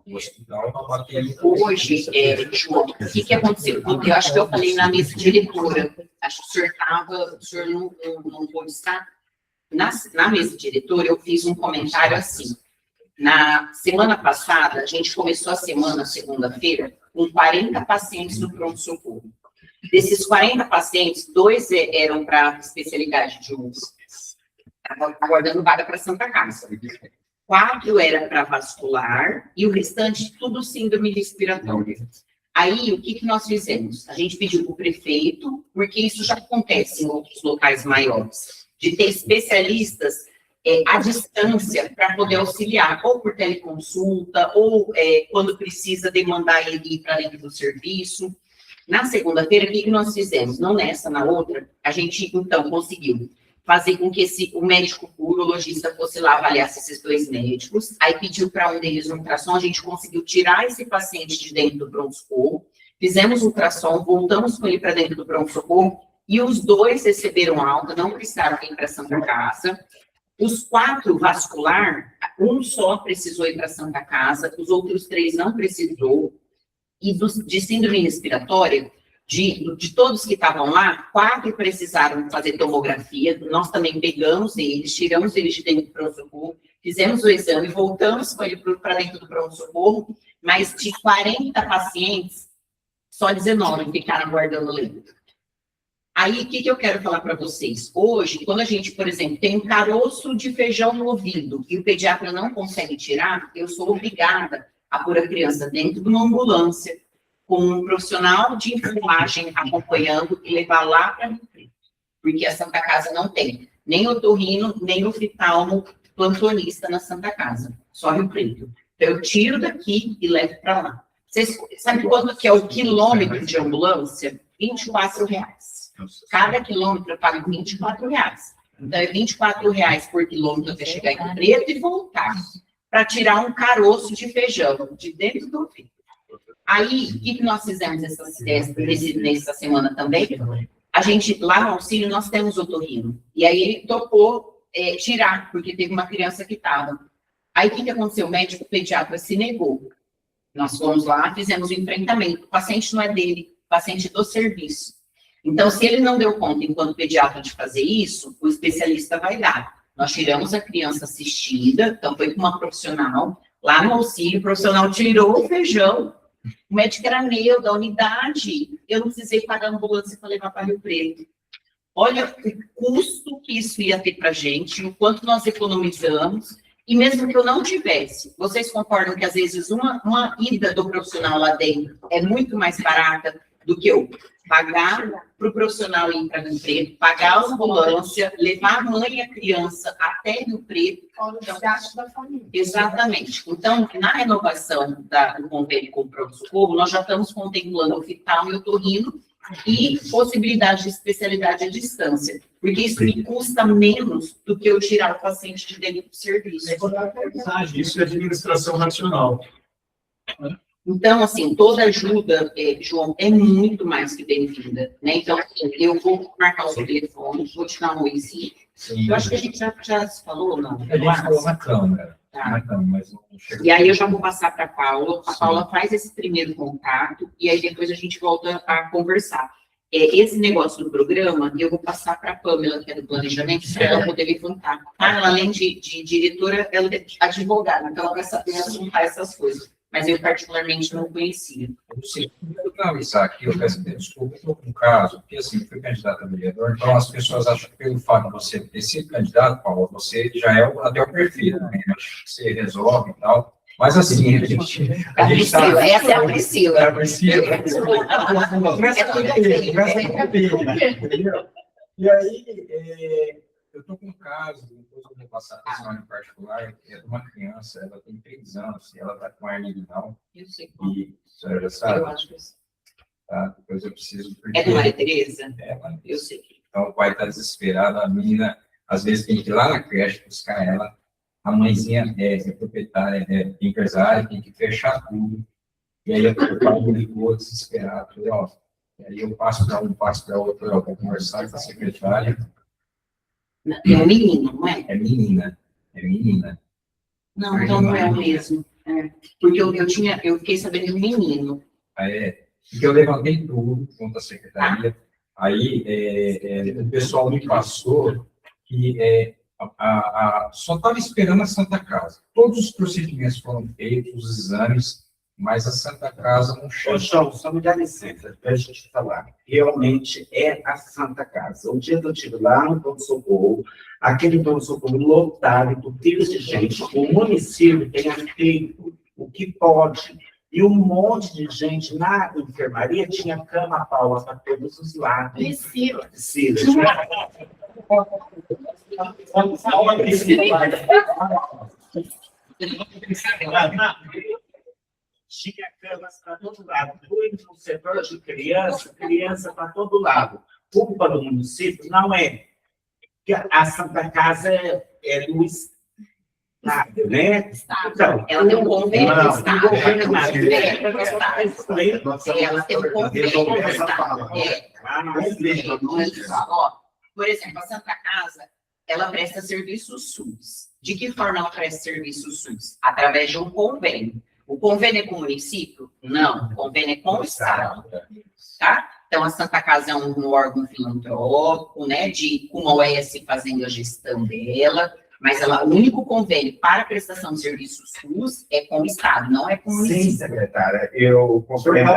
no hospital, para bater. Hoje, João, o que aconteceu? Eu acho que eu falei na mesa diretora, acho que o senhor não pôde estar. Na mesa diretora, eu fiz um comentário assim. Na semana passada, a gente começou a semana, segunda-feira, com 40 pacientes no pronto-socorro. Desses 40 pacientes, 2 eram para especialidade de uso, aguardando vaga para Santa Casa. 4 era para vascular e o restante tudo síndrome respiratória. Aí, o que nós fizemos? A gente pediu para o prefeito, porque isso já acontece em outros locais maiores, de ter especialistas à distância para poder auxiliar, ou por teleconsulta, ou quando precisa demandar ele ir para dentro do serviço. Na segunda-feira, o que nós fizemos? Não nessa, na outra, a gente, então, conseguiu fazer com que o médico urologista fosse lá, avaliasse esses 2 médicos, aí pediu para um deles um ultrassom, a gente conseguiu tirar esse paciente de dentro do pronto-socorro, fizemos o ultrassom, voltamos com ele para dentro do pronto-socorro, e os 2 receberam alta, não precisaram ir para Santa Casa. Os 4 vascular, um só precisou ir para Santa Casa, os outros 3 não precisou, e de síndrome respiratória, de todos que estavam lá, 4 precisaram fazer tomografia, nós também pegamos eles, tiramos eles de dentro do pronto-socorro, fizemos o exame, voltamos com ele para dentro do pronto-socorro, mas de 40 pacientes, só 19 ficaram aguardando leito. Aí, o que eu quero falar para vocês? Hoje, quando a gente, por exemplo, tem um caroço de feijão no ouvido e o pediatra não consegue tirar, eu sou obrigada a pôr a criança dentro de uma ambulância, com um profissional de enfermagem acompanhando e levar lá para Rio Preto. Porque a Santa Casa não tem nem otorrino, nem oftalmo plantonista na Santa Casa, só Rio Preto. Então, eu tiro daqui e levo para lá. Vocês sabem quanto que é o quilômetro de ambulância? R$24. Cada quilômetro eu pago R$24. Então, é R$24 por quilômetro até chegar em Rio Preto e voltar, para tirar um caroço de feijão de dentro do ouvido. Aí, o que nós fizemos nessa semana também? A gente, lá no auxílio, nós temos otorrino. E aí ele topou tirar, porque teve uma criança que estava. Aí, o que aconteceu? O médico pediatra se negou. Nós fomos lá, fizemos o enfrentamento. O paciente não é dele, o paciente do serviço. Então, se ele não deu conta, enquanto pediatra, de fazer isso, o especialista vai dar. Nós tiramos a criança assistida, então foi com uma profissional, lá no auxílio, o profissional tirou o feijão. O médico era meu, da unidade, eu não precisei pagar a ambulância para levar para Rio Preto. Olha o custo que isso ia ter para a gente, o quanto nós economizamos, e mesmo que eu não tivesse, vocês concordam que às vezes uma ida do profissional lá dentro é muito mais barata do que eu pagar para o profissional ir para Rio Preto, pagar a ambulância, levar a mãe e a criança até Rio Preto. Então, gasto da família. Exatamente. Então, na renovação do convênio com o pronto-socorro, nós já estamos contemplando o oftalmo e o otorrino e possibilidade de especialidade à distância, porque isso me custa menos do que eu tirar o paciente de dentro do serviço. Isso é administração racional. Então, assim, toda ajuda, João, é muito mais que bem-vinda, né? Então, eu vou marcar o seu telefone, vou te dar um oizinho. Eu acho que a gente já se falou, não? A gente falou na Câmara. Tá. Mas não chegou. E aí eu já vou passar para a Paula. A Paula faz esse primeiro contato e aí depois a gente volta a conversar. Esse negócio do programa, eu vou passar para a Pamela, que é do planejamento, para ela poder levantar. Tá? Ela, além de diretora, ela é advogada, então ela vai saber assuntar essas coisas. Mas eu particularmente não conhecia. Sim, eu vou avisar aqui, eu peço desculpa, eu estou com um caso, porque assim, eu fui candidato a vereador, então as pessoas acham que pelo fato de você ter sido candidato, Paulo, você já é até o perfil, né? Acho que você resolve e tal. Mas assim, a gente tá... Essa é a Priscila. É a Priscila. Entendeu? E aí, eu estou com um caso, depois eu vou passar para a senhora em particular, que é de uma criança, ela tem 3 anos, e ela está com hernia inguinal. Eu sei. E a senhora já sabe? Eu acho que sim. Tá? Depois eu preciso... É do Maria Tereza? É, Maria Eu sei. Então o pai está desesperado, a menina, às vezes tem que ir lá na creche buscar ela, a mãezinha é proprietária, é empresária, tem que fechar tudo. E aí o pai me ligou desesperado, falei, ó, e aí eu passo para um, passo para outro, eu vou conversar com a secretária. É um menino, não é? É menina, é menina. Não, então não é o mesmo. É. Porque eu fiquei sabendo do menino. Porque eu levantei tudo junto à secretaria, aí o pessoal me passou que só estava esperando a Santa Casa. Todos os procedimentos foram feitos, os exames, mas a Santa Casa não chegou. João, só me dá licença, para a gente falar. Realmente é a Santa Casa. O dia que eu estive lá no pronto-socorro, aquele pronto-socorro lotado, entupido de gente, o município tem feito o que pode. E um monte de gente na enfermaria tinha cama Paula para todos os lados. Priscila. Tinha camas para todo lado. Fui no setor de criança para todo lado. Culpa do município não é que a Santa Casa é do Estado, né? Então, ela tem um convênio do Estado. Ela tem um convênio do Estado. Por exemplo, a Santa Casa, ela presta serviço SUS. De que forma ela presta serviço SUS? Através de um convênio. O convênio é com o município? Não, o convênio é com o Estado. Tá? Então, a Santa Casa é um órgão filantrópico, né, com a OS fazendo a gestão dela, mas o único convênio para a prestação de serviços SUS é com o Estado, não é com o município. Sim, secretária, eu compreendo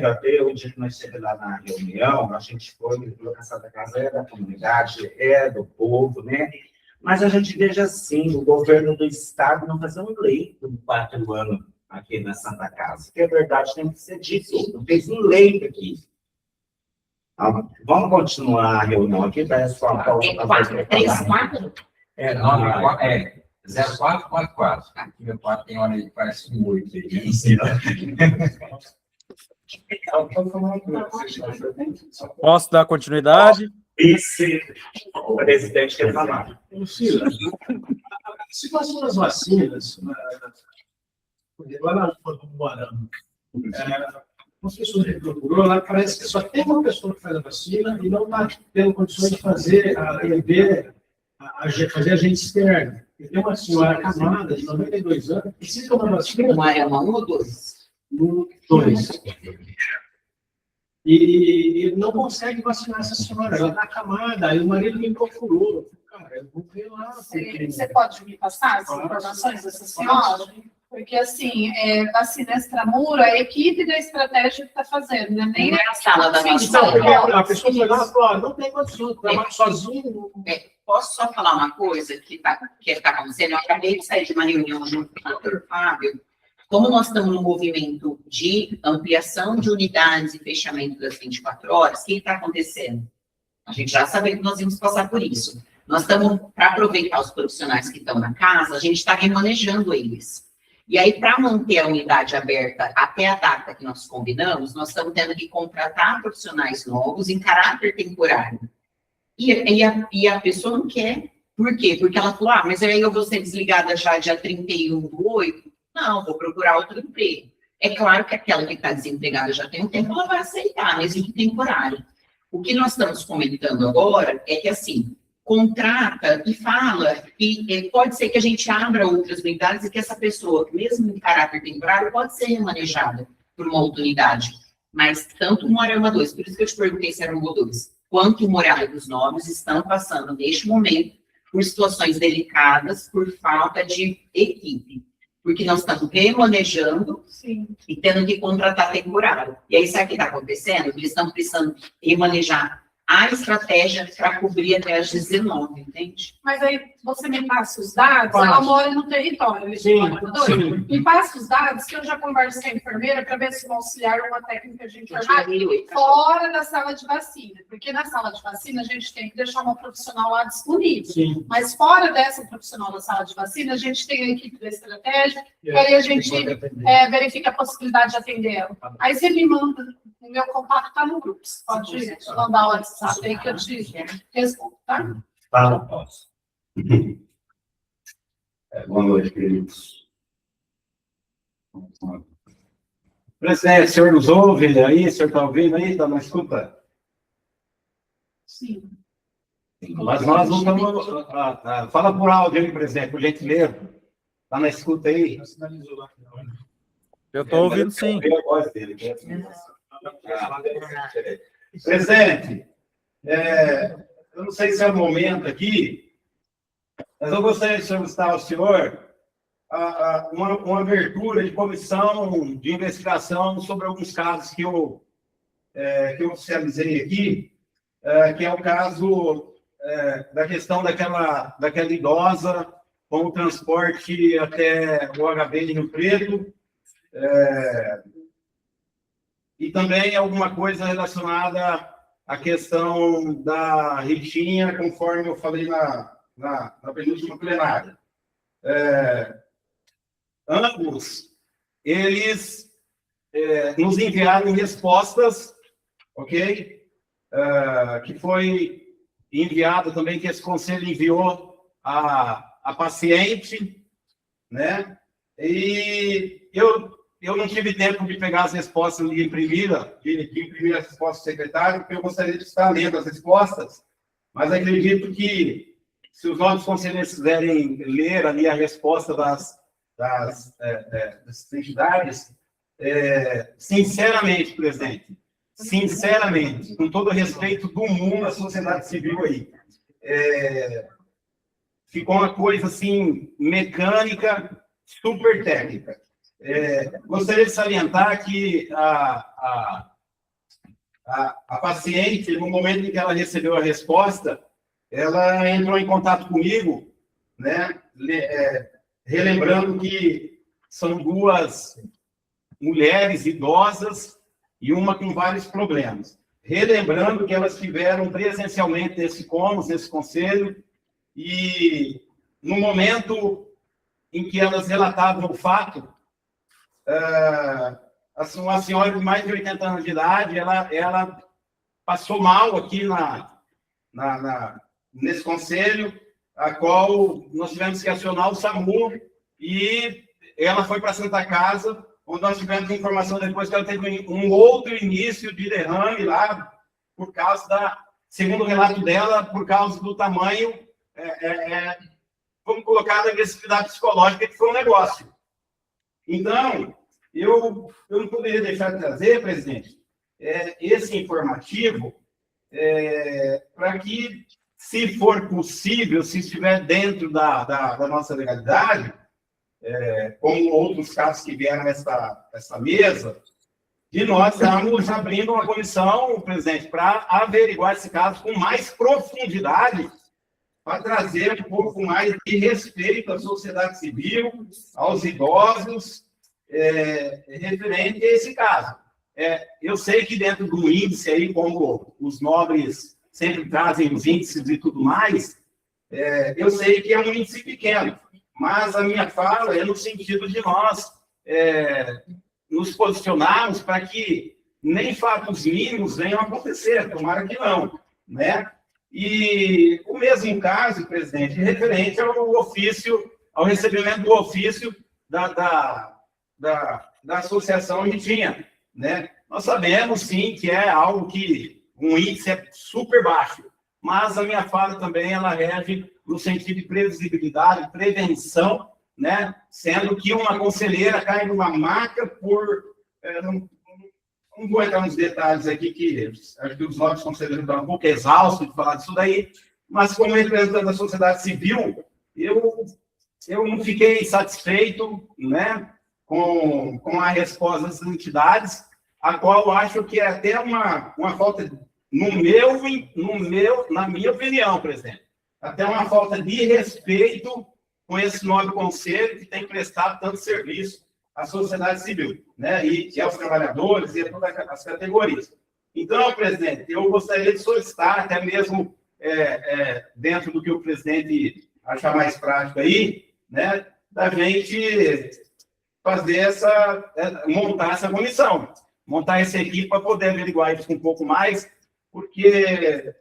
até o dia que nós estivemos lá na reunião, a gente foi, falou que a Santa Casa é da comunidade, é do povo, né? Mas a gente veja assim, o governo do Estado não fazer um leito de 4 anos aqui na Santa Casa, que é verdade, tem que ser dito, não fez um leito aqui. Então, vamos continuar a reunião aqui, para a sua pauta. É 434? 0444. Aqui meu 4 tem hora aí, parece um 8 aí. Posso dar continuidade? O presidente quer falar. Lucila, a situação das vacinas, lá na Moarama, as pessoas que procurou, lá parece que só tem uma pessoa que faz a vacina e não está tendo condições de fazer fazer agente externo. E tem uma senhora casada, de 92 anos, que precisa tomar vacina. Moarama 1 ou 2? 2. E não consegue vacinar essa senhora, ela está acamada, aí o marido me procurou. Cara, eu vou ver lá. Você pode me passar as informações dessa senhora? Porque, assim, vacina extramuro, a equipe da estratégia que está fazendo, né? Nem Não é a sala da vacina. A pessoa foi lá e falou, não tem condição, trabalho sozinho. Posso só falar uma coisa que está acontecendo? Eu acabei de sair de uma reunião junto com o doutor Fábio. Como nós estamos no movimento de ampliação de unidades e fechamento das 24 horas, o que está acontecendo? A gente já sabia que nós íamos passar por isso. Nós estamos, para aproveitar os profissionais que estão na casa, a gente está remanejando eles. E aí, para manter a unidade aberta até a data que nós combinamos, nós estamos tendo que contratar profissionais novos em caráter temporário. E a pessoa não quer. Por quê? Porque ela falou, mas aí eu vou ser desligada já dia 31/8. Não, vou procurar outro emprego. É claro que aquela que está desempregada já tem um tempo, ela vai aceitar, mesmo que temporário. O que nós estamos comentando agora é que, assim, contrata e fala que pode ser que a gente abra outras unidades e que essa pessoa, mesmo em caráter temporário, pode ser remanejada por uma outra unidade. Mas tanto o Moarama 2, por isso que eu te perguntei se era um ou 2, quanto o Moraes dos Novos estão passando, neste momento, por situações delicadas, por falta de equipe. Porque nós estamos remanejando e tendo que contratar temporário. E aí, sabe o que está acontecendo? Eles estão precisando remanejar a estratégia para cobrir até as 19, entende? Mas aí você me passa os dados, ela mora no território, me passa os dados que eu já converso com a enfermeira para ver se vão auxiliar uma técnica de enfermagem fora da sala de vacina, porque na sala de vacina a gente tem que deixar uma profissional lá disponível. Sim. Mas fora dessa profissional da sala de vacina, a gente tem a equipe da estratégia, e aí a gente verifica a possibilidade de atender ela. Aí você me manda, o meu contato está no grupo, você pode mandar o WhatsApp aí que eu te respondo, tá? Fala, posso. Boa noite, queridos. Presidente, o senhor nos ouve aí? O senhor está ouvindo aí? Está na escuta? Sim. Mas nós não estamos... fala por áudio aí, presidente, por gentileza. Está na escuta aí? Eu estou ouvindo, sim. Eu a voz dele. Presidente, eu não sei se é o momento aqui, mas eu gostaria de solicitar ao senhor uma abertura de comissão de investigação sobre alguns casos que eu oficializei aqui, que é o caso da questão daquela idosa com o transporte até o HB de Rio Preto, e também alguma coisa relacionada à questão da Ritinha, conforme eu falei na penúltima plenária. Ambos, eles nos enviaram respostas, ok? Que foi enviado também, que esse conselho enviou a paciente, né? E eu não tive tempo de pegar as respostas e imprimir as respostas do secretário, porque eu gostaria de estar lendo as respostas, mas acredito que, se os novos conselheiros quiserem ler ali a resposta das entidades, sinceramente, presidente, sinceramente, com todo o respeito do mundo, a sociedade civil aí, ficou uma coisa, assim, mecânica, super técnica. Gostaria de salientar que a paciente, no momento em que ela recebeu a resposta, ela entrou em contato comigo, né, relembrando que são duas mulheres idosas e uma com vários problemas. Relembrando que elas estiveram presencialmente nesse conselho, e no momento em que elas relatavam o fato, uma senhora de mais de 80 anos de idade, ela passou mal aqui nesse conselho, a qual nós tivemos que acionar o SAMU, e ela foi para a Santa Casa, onde nós tivemos informação depois que ela teve um outro início de derrame lá, por causa segundo o relato dela, por causa do tamanho, vamos colocar, da agressividade psicológica, que foi um negócio. Então, eu não poderia deixar de trazer, presidente, esse informativo, para que, se for possível, se estiver dentro da nossa legalidade, como outros casos que vieram nessa mesa, de nós estamos abrindo uma comissão, presidente, para averiguar esse caso com mais profundidade, para trazer um pouco mais de respeito à sociedade civil, aos idosos, referente a esse caso. Eu sei que dentro do índice aí, como os nobres sempre trazem os índices e tudo mais, eu sei que é um índice pequeno, mas a minha fala é no sentido de nós nos posicionarmos para que nem fatos mínimos venham a acontecer, tomara que não, né? E o mesmo caso, presidente, referente ao recebimento do ofício da associação Ritinha, né? Nós sabemos, sim, que é algo que um índice é super baixo, mas a minha fala também, ela rege no sentido de previsibilidade, prevenção, né? Sendo que uma conselheira cai numa maca por... não vou entrar nos detalhes aqui, que acho que os novos conselheiros estão um pouco exaustos de falar disso daí, mas como representante da sociedade civil, eu não fiquei satisfeito, né, com a resposta das entidades, a qual eu acho que é até uma falta, na minha opinião, presidente, até uma falta de respeito com esse nobre conselho que tem prestado tanto serviço à sociedade civil, né? E aos trabalhadores e a todas as categorias. Então, presidente, eu gostaria de solicitar, até mesmo dentro do que o presidente achar mais prático aí, né, da gente fazer montar essa comissão, montar essa equipe para poder averiguar isso um pouco mais, porque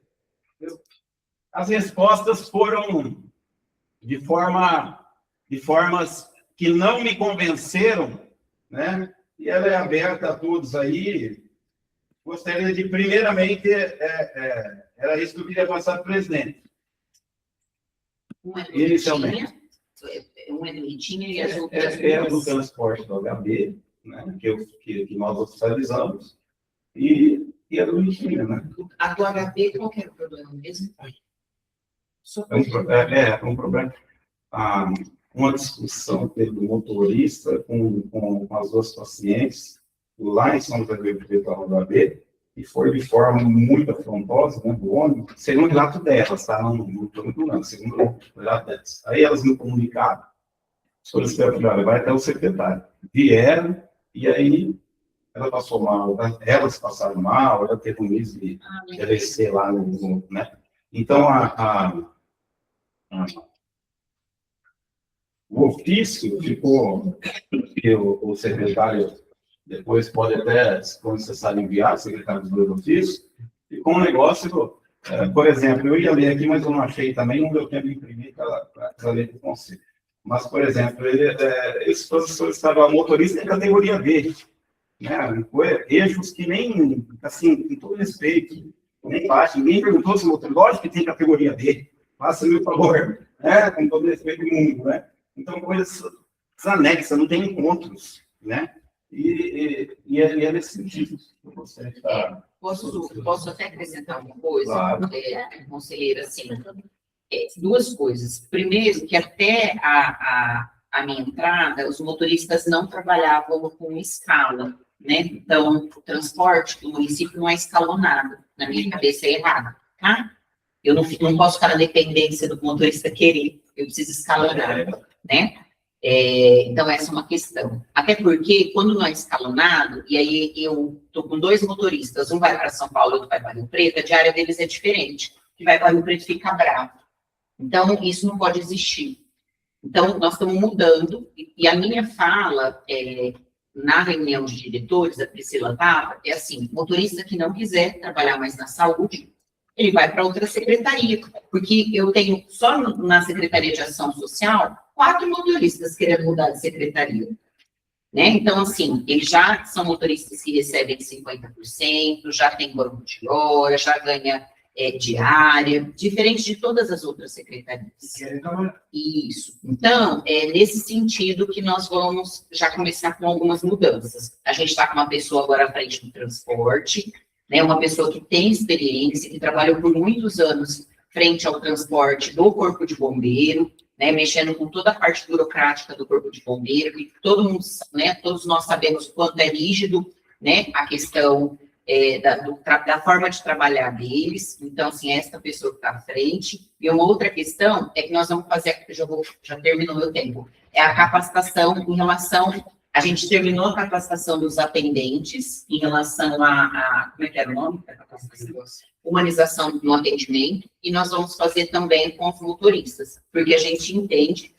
as respostas foram de formas que não me convenceram, né? E ela é aberta a todos aí. Gostaria de, primeiramente, era isso que eu queria passar para o presidente. Um é do Inicialmente. Um é do Ritinha e as outras É do duas. transporte do HB, né, que nós oficializamos, e é do Ritinha, né? A do HB, qual que era o problema mesmo? É um problema. Uma discussão teve do motorista com as duas pacientes lá em São José do Rio Preto, da rodovia, e foi de forma muito afrontosa, né, do ônibus, segundo o relato delas, tá? Não estou muito segundo o relato delas. Aí elas me comunicaram, solicitaram, vai até o secretário. Vieram, e aí ela passou mal, elas passaram mal, ela teve um mês de AVC lá, né? Então, o ofício ficou, que o secretário depois pode até, se for necessário, enviar o secretário do ofício, ficou um negócio, por exemplo, eu ia ler aqui, mas eu não achei também, não deu tempo de imprimir para ler do conselho. Mas, por exemplo, esse professor estava motorista em categoria B, né? Eixos que nem, assim, com todo respeito, nem baixa, ninguém perguntou se o motorista, lógico que tem categoria B, faça-me o favor, né? Com todo respeito do mundo, né? Então, coisas anexas, não tem encontros, né? E é nesse sentido que você está... Posso até acrescentar uma coisa, Claro. Conselheira, assim, duas coisas. Primeiro, que até a minha entrada, os motoristas não trabalhavam com escala, né? Então, o transporte do município não é escalonado. Na minha cabeça é errado, tá? Eu não posso ficar na dependência do motorista querer, eu preciso escalonar, né? Então, essa é uma questão. Até porque, quando não é escalonado, e aí eu estou com dois motoristas, um vai para São Paulo, outro vai para Rio Preto, a diária deles é diferente. Que vai para Rio Preto fica bravo. Então, isso não pode existir. Então, nós estamos mudando, e a minha fala, na reunião de diretores, a Priscila estava, é assim, motorista que não quiser trabalhar mais na saúde, ele vai para outra secretaria, porque eu tenho, só na Secretaria de Ação Social, 4 motoristas querendo mudar de secretaria, né? Então, assim, eles já são motoristas que recebem 50%, já tem banco de hora, já ganha diária, diferente de todas as outras secretarias. Isso. Então, é nesse sentido que nós vamos já começar com algumas mudanças. A gente está com uma pessoa agora à frente do transporte, né, uma pessoa que tem experiência, que trabalhou por muitos anos frente ao transporte do Corpo de Bombeiro, né, mexendo com toda a parte burocrática do Corpo de Bombeiro, que todo mundo, né, todos nós sabemos o quanto é rígido, né, a questão da forma de trabalhar deles. Então, assim, esta pessoa que está à frente. E uma outra questão é que nós vamos fazer, já terminou o meu tempo, é a capacitação em relação... A gente terminou a capacitação dos atendentes em relação como é que era o nome? Humanização no atendimento, e nós vamos fazer também com os motoristas, porque a gente entende,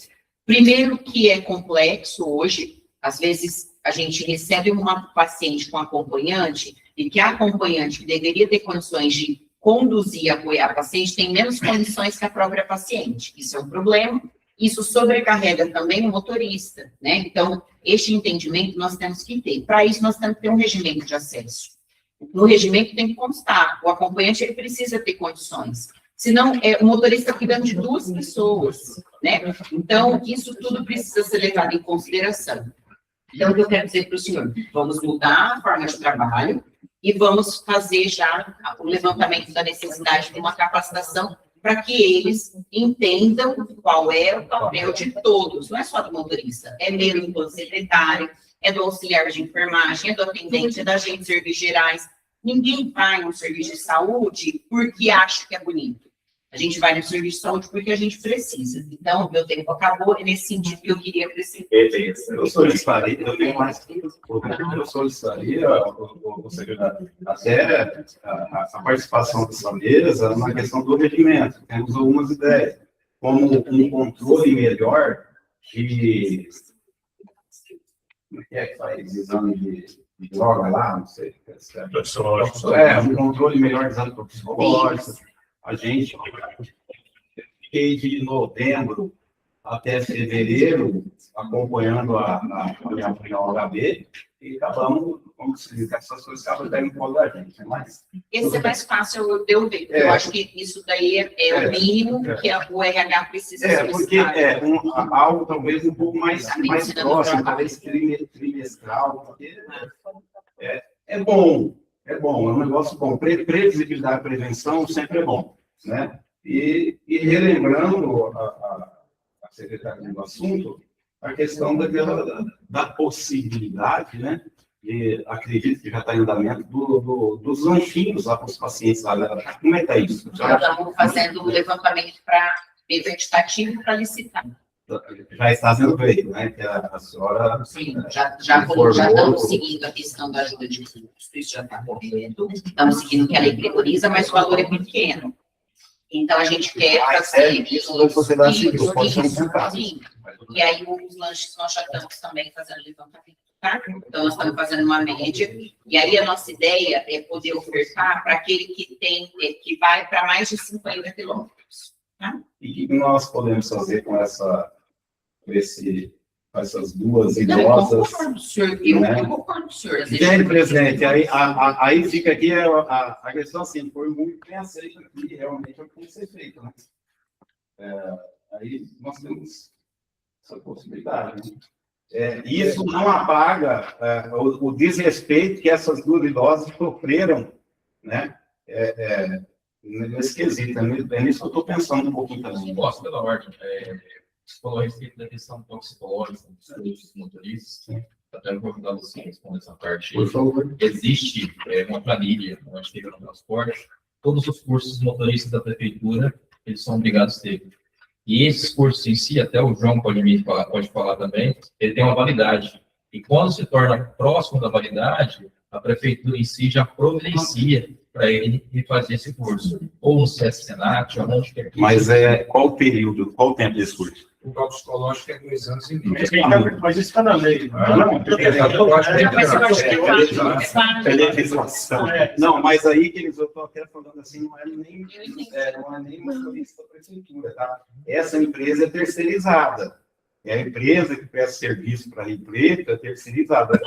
primeiro, que é complexo hoje, às vezes a gente recebe uma paciente com acompanhante, e que a acompanhante, que deveria ter condições de conduzir e apoiar a paciente, tem menos condições que a própria paciente. Isso é um problema. Isso sobrecarrega também o motorista, né? Então, este entendimento nós temos que ter. Para isso, nós temos que ter um regimento de acesso. No regimento tem que constar, o acompanhante ele precisa ter condições. Senão, o motorista cuidando de 2 pessoas, né? Então, isso tudo precisa ser levado em consideração. Então, o que eu quero dizer para o senhor? Vamos mudar a forma de trabalho e vamos fazer já o levantamento da necessidade de uma capacitação para que eles entendam qual é o papel de todos, não é só do motorista, é meu enquanto secretário, é do auxiliar de enfermagem, é do atendente, é da agente de serviços gerais. Ninguém vai no serviço de saúde porque acha que é bonito. A gente vai no serviço de saúde porque a gente precisa. Então, meu tempo acabou, é nesse sentido que eu queria acrescentar. Eu solicitaria, eu tenho mais eu solicitaria, o secretário, até a participação das famílias na questão do regimento. Temos algumas ideias, como um controle melhor de... Como é que faz exame de droga lá? Não sei. Um controle melhor de exame psicológico. A gente, fiquei de novembro, até fevereiro, acompanhando a OHB, e acabamos, como se diz, essas coisas acabam dando um pouco da gente, né? Mas Esse é mais fácil de eu ver, porque eu acho que isso daí é o mínimo que o RH precisa porque algo talvez um pouco mais próximo, talvez trimestral, porque é bom, é um negócio bom. Previsibilidade e prevenção sempre é bom, né? E relembrando a secretaria do assunto, a questão da possibilidade, né? E acredito que já está em andamento dos lanchinhos lá para os pacientes lá. Como é que está isso? Já estamos fazendo o levantamento para vegetativo para licitar. Já está sendo feito, né? Que a senhora. Sim, já estamos seguindo a questão da ajuda de custo, isso já está correto. Estamos seguindo o que a lei preconiza, mas o valor é pequeno. Então, a gente quer fazer isso. Sim. E aí, os lanches nós já estamos também fazendo levantamento, tá? Então, nós estamos fazendo uma média. E aí, a nossa ideia é poder ofertar para aquele que vai para mais de 50 quilômetros. Tá? E o que nós podemos fazer com essas duas idosas? Eu concordo, senhor. Eu concordo, senhor. Entende, presidente? Aí fica aqui a questão assim, foi muito bem aceito aqui, realmente é o que tem que ser feito, né? Aí nós temos essa possibilidade, né? Isso não apaga o desrespeito que essas duas idosas sofreram, né? Nesse quesito, é nisso que eu estou pensando um pouquinho também. Posso, pela ordem. Você falou a respeito da questão toxicológica dos motoristas, né? Até eu vou ajudar você a responder essa parte. Por favor. Existe uma planilha, onde fica no transporte, todos os cursos motoristas da prefeitura, eles são obrigados a ter. E esses cursos em si, até o João pode falar também, ele tem uma validade. E quando se torna próximo da validade, a prefeitura em si já providencia para ele fazer esse curso. Ou no CS-Senat, ou onde quer que Mas qual o período, qual o tempo desse curso? O toxicológico é 2 anos e meio. Mas isso está na lei. É legislação. Não, mas aí que eles estão até falando assim, não é nem motorista da prefeitura, tá? Essa empresa é terceirizada. É a empresa que presta serviço para a empresa, é terceirizada.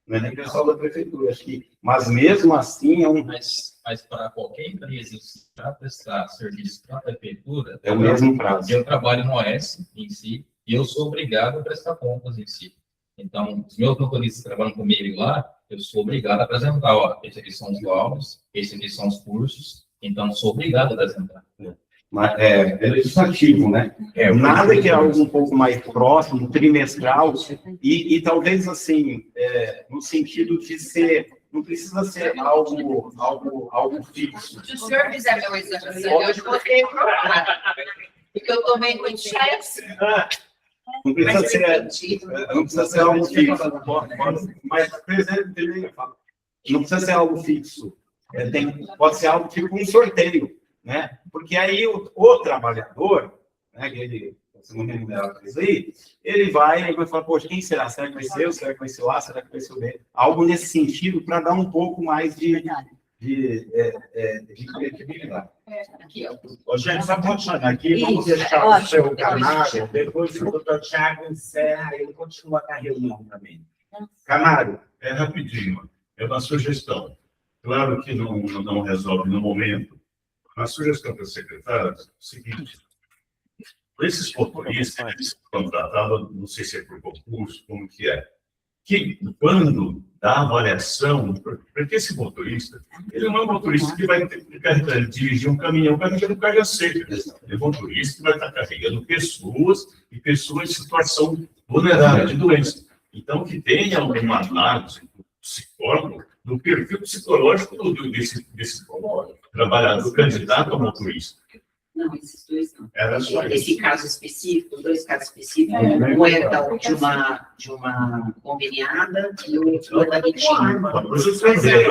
Não é nem pessoal da prefeitura, acho que. Mas mesmo assim é um. Mas para qualquer empresa para prestar serviço para a prefeitura, é o mesmo prazo. Eu trabalho no OS em si e eu sou obrigado a prestar contas em si. Então, os meus motoristas que trabalham comigo lá, eu sou obrigado a apresentar, esses aqui são os laudos, esses aqui são os cursos, então sou obrigado a apresentar. Mas é legislativo, né? Nada que é algo um pouco mais próximo, trimestral, e talvez assim, no sentido de ser, não precisa ser algo fixo. Se o senhor fizer meu exame hoje, eu vou ter problema. Porque eu tomei muito chefe. Não precisa ser algo fixo. Mas, por exemplo, não precisa ser algo fixo. Pode ser algo tipo um sorteio. Né? Porque aí o trabalhador, né, que ele, ele vai falar, poxa, quem será? Será que vai ser eu? Será que vai ser lá? Será que vai ser o B? Algo nesse sentido para dar um pouco mais de credibilidade. Gente, só continuando aqui, vamos deixar o seu Canário, depois o doutor Thiago encerra, ele continua com a reunião também. Canário. É rapidinho, é uma sugestão. Claro que não resolve no momento. A sugestão da secretária é o seguinte: esses motoristas, eles são contratados, não sei se é por concurso, como que é, que quando dá avaliação, porque esse motorista, ele não é um motorista que vai dirigir um caminhão carregando carga seca. Ele é um motorista que vai estar carregando pessoas e pessoas em situação vulnerável de doença. Então, que tenha alguma análise do psicólogo, do perfil psicológico desse trabalhador, candidato a motorista. Não, esses dois não. Era só esse isso. caso específico, os dois casos específicos, um é de uma conveniada e o outro é da Betinha. Mas eu sei dizer,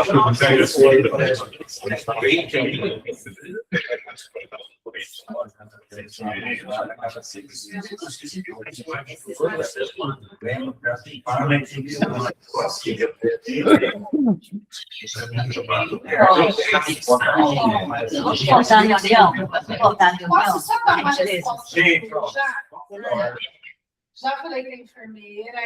Posso só dar uma resposta? Já falei com a enfermeira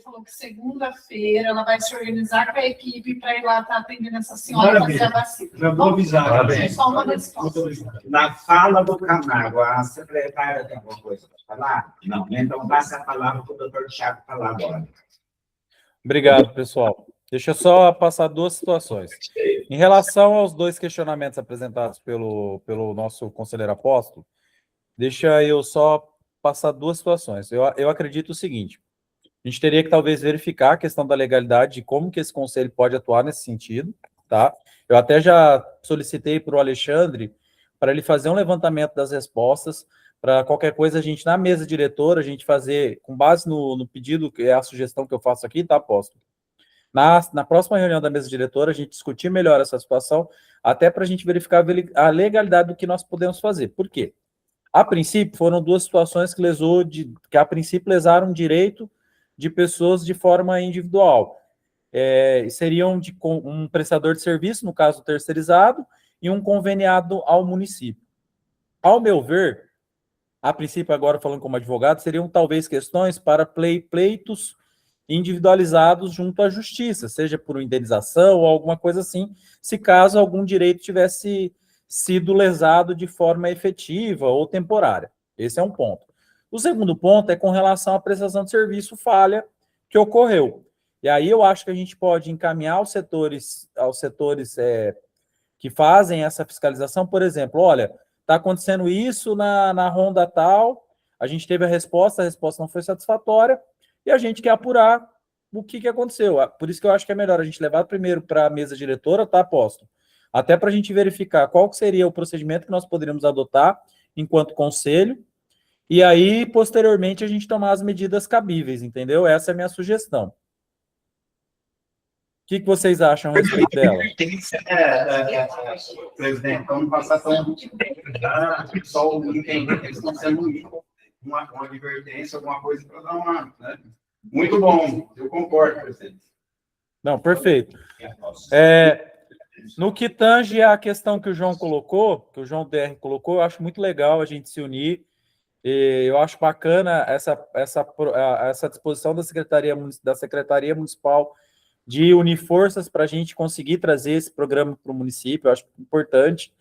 falou que segunda-feira ela vai se organizar com a equipe para ir lá estar atendendo essa senhora e fazer a vacina. Já vou avisar. É só uma resposta. Na fala do Camargo, a secretária tem alguma coisa para falar? Não, então passa a palavra para o doutor Thiago falar agora. Obrigado, pessoal. Deixa eu só passar duas situações. Em relação aos dois questionamentos apresentados pelo nosso conselheiro apóstolo, deixa eu só passar duas situações. Eu acredito o seguinte: a gente teria que talvez verificar a questão da legalidade de como que esse conselho pode atuar nesse sentido, tá? Eu até já solicitei para o Alexandre para ele fazer um levantamento das respostas, para qualquer coisa a gente, na mesa diretora, a gente fazer, com base no pedido, que é a sugestão que eu faço aqui, tá, apóstolo? Na próxima reunião da mesa diretora, a gente discutir melhor essa situação, até para a gente verificar a legalidade do que nós podemos fazer. Por quê? A princípio, foram duas situações que a princípio lesaram direito de pessoas de forma individual. Seriam um prestador de serviço, no caso terceirizado, e um conveniado ao município. Ao meu ver, a princípio, agora falando como advogado, seriam talvez questões para pleitos individualizados junto à justiça, seja por indenização ou alguma coisa assim, se caso algum direito tivesse sido lesado de forma efetiva ou temporária. Esse é um ponto. O segundo ponto é com relação à prestação de serviço falha que ocorreu. E aí eu acho que a gente pode encaminhar aos setores que fazem essa fiscalização, por exemplo, olha, está acontecendo isso na ronda tal, a gente teve a resposta não foi satisfatória, e a gente quer apurar o que aconteceu. Por isso que eu acho que é melhor a gente levar primeiro para a mesa diretora, tá, apóstolo? Até para a gente verificar qual que seria o procedimento que nós poderíamos adotar enquanto conselho, e aí, posteriormente, a gente tomar as medidas cabíveis, entendeu? Essa é a minha sugestão. O que vocês acham a respeito dela? Presidente, vamos passar para o pessoal entender que eles estão sendo uma advertência, alguma coisa para dar uma... Né? Muito bom, eu concordo, presidente. Não, perfeito. No que tange a questão que o João colocou, que o João DR colocou, eu acho muito legal a gente se unir. Eu acho bacana essa disposição da Secretaria Municipal de unir forças para a gente conseguir trazer esse programa para o município, eu acho importante.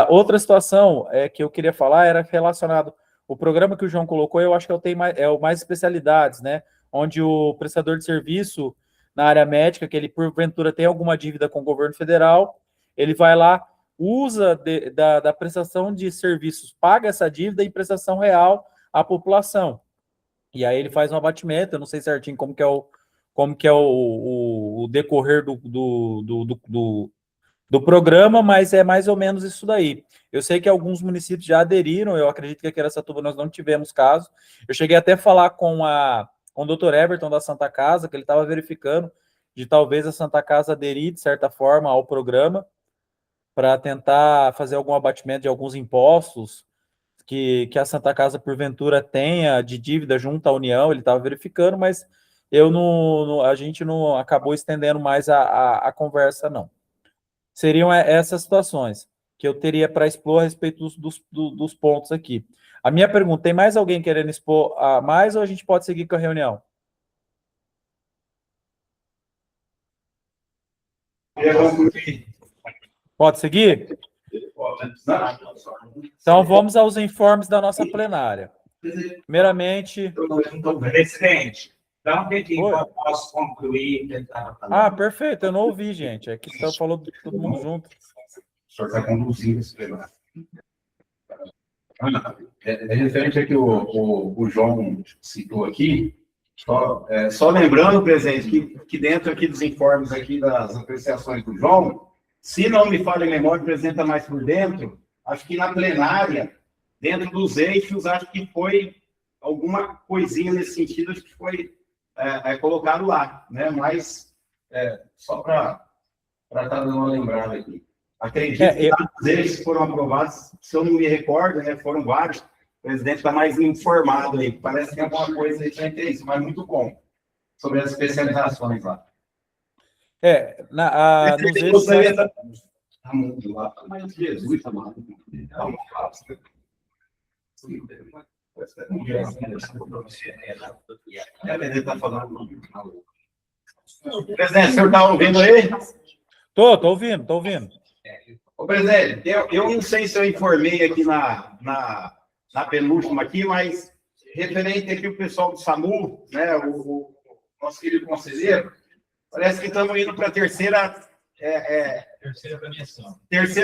Outra situação que eu queria falar era relacionado o programa que o João colocou, eu acho que é o mais especialidades, né? Onde o prestador de serviço na área médica, que ele porventura tem alguma dívida com o governo federal, ele vai lá, usa da prestação de serviços, paga essa dívida em prestação real à população. E aí ele faz um abatimento, eu não sei certinho como que é o decorrer do programa, mas é mais ou menos isso daí. Eu sei que alguns municípios já aderiram, eu acredito que aqui em Araçatuba nós não tivemos caso. Eu cheguei até a falar com o Dr. Everton da Santa Casa, que ele estava verificando de talvez a Santa Casa aderir, de certa forma, ao programa, para tentar fazer algum abatimento de alguns impostos que a Santa Casa, porventura, tenha de dívida junto à União. Ele estava verificando, mas a gente não acabou estendendo mais a conversa, não. Seriam essas situações que eu teria para expor a respeito dos pontos aqui. A minha pergunta, tem mais alguém querendo expor mais ou a gente pode seguir com a reunião? Pode seguir? Então, vamos aos informes da nossa plenária. Primeiramente... Presidente, dá um tempinho que eu posso concluir. Perfeito, eu não ouvi, gente. É que você falou todo mundo junto. O senhor está conduzindo esse plenário. É referente ao que o João citou aqui, só lembrando, presidente, que dentro aqui dos informes aqui das apreciações do João, se não me falha a memória, o presidente está mais por dentro, acho que na plenária, dentro dos eixos, acho que foi alguma coisinha nesse sentido, acho que foi colocado lá, né? Mas só para estar dando uma lembrada aqui. Acredito que todos eles foram aprovados, se eu não me recordo, né, foram vários. O presidente está mais informado aí, parece que tem alguma coisa aí para isso, mas muito bom, sobre as especializações lá. Nos eixos... Mas Jesus, amado. Ele está falando. Presidente, o senhor está ouvindo aí? Tô ouvindo. Ô, presidente, eu não sei se eu informei aqui na penúltima aqui, mas referente aqui o pessoal do SAMU, né, o nosso querido conselheiro, parece que estamos indo para a terceira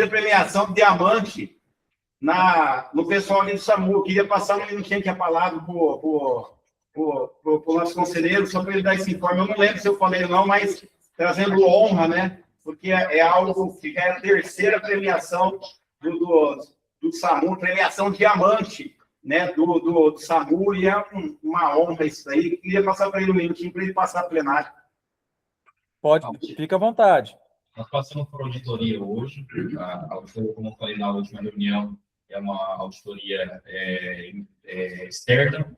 premiação de diamante no pessoal ali do SAMU. Eu queria passar um minutinho aqui a palavra para o nosso conselheiro, só para ele dar esse informe. Eu não lembro se eu falei ou não, mas trazendo honra, né? Porque é algo que é a terceira premiação do SAMU, premiação diamante, né? Do SAMU, e é uma honra isso aí. Eu queria passar para ele um minutinho para ele passar a plenária. Pode, fica à vontade. Nós passamos por auditoria hoje. A auditoria, como eu falei na última reunião, é uma auditoria externa.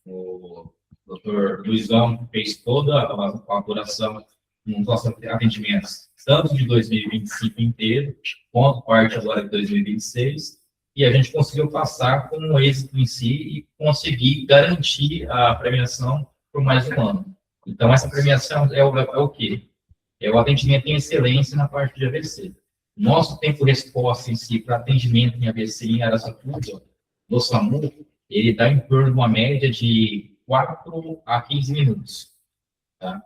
O doutor Luizão fez toda a apuração nos nossos atendimentos, tanto de 2025 inteiro, quanto parte agora de 2026, e a gente conseguiu passar com o êxito em si e conseguir garantir a premiação por mais um ano. Então, essa premiação é o quê? É o atendimento em excelência na parte de AVC. Nosso tempo de resposta em si para atendimento em AVC em Araçatuba, no SAMU, ele dá em torno de uma média de 4 a 15 minutos. Tá?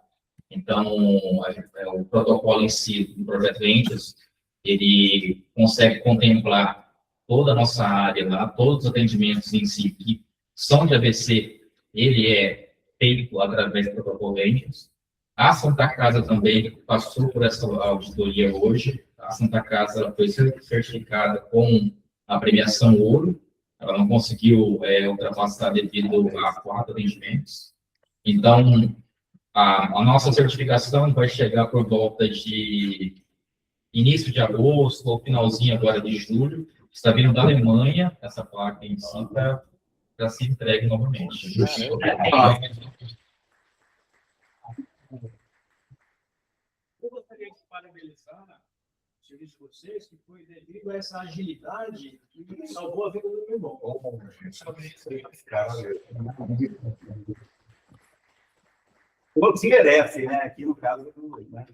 Então, o protocolo em si, do projeto Entes, ele consegue contemplar toda a nossa área lá, todos os atendimentos em si que são de AVC, ele é feito através do protocolo Entes. A Santa Casa também passou por essa auditoria hoje. A Santa Casa foi certificada com a premiação ouro. Ela não conseguiu ultrapassar devido a 4 atendimentos. Então, a nossa certificação vai chegar por volta de início de agosto ou finalzinho agora de julho. Está vindo da Alemanha essa placa em si para ser entregue novamente. Eu gostaria de parabenizar o serviço de vocês, que foi devido a essa agilidade que salvou a vida do meu irmão. Todos merecem, né? Aqui no caso, né?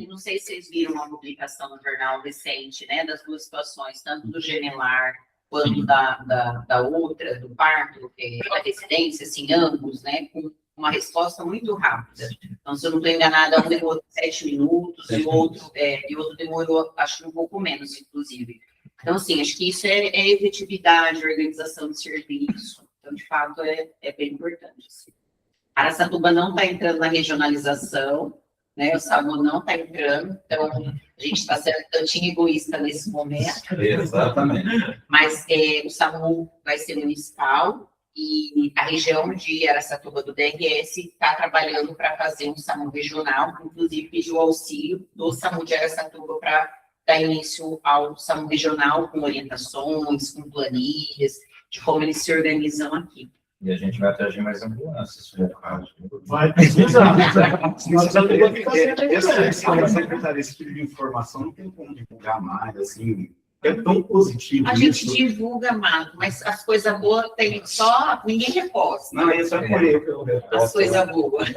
Não sei se vocês viram uma publicação no jornal recente, né, das duas situações, tanto do gemelar quanto da outra, do parto, da residência, assim, ambos, né, com uma resposta muito rápida. Então, se eu não estou enganada, um demorou 7 minutos e o outro demorou, acho, um pouco menos, inclusive. Então, assim, acho que isso é efetividade, organização de serviço. Então, de fato, é bem importante. Assim. Araçatuba não está entrando na regionalização, né? O SAMU não está entrando, então a gente está sendo um tantinho egoísta nesse momento. Exatamente. Mas o SAMU vai ser municipal e a região de Araçatuba do DRS está trabalhando para fazer um SAMU regional, inclusive pediu auxílio do SAMU de Araçatuba para dar início ao SAMU regional com orientações, com planilhas, de como eles se organizam aqui. E a gente vai atrair mais ambulâncias, se for o caso. Vai precisar. Esse tipo de informação não tem como divulgar mais, assim, é tão positivo. A gente divulga, Mago, mas as coisas boas tem só, ninguém reposta. Não, isso é por eu reposto. As coisas boas.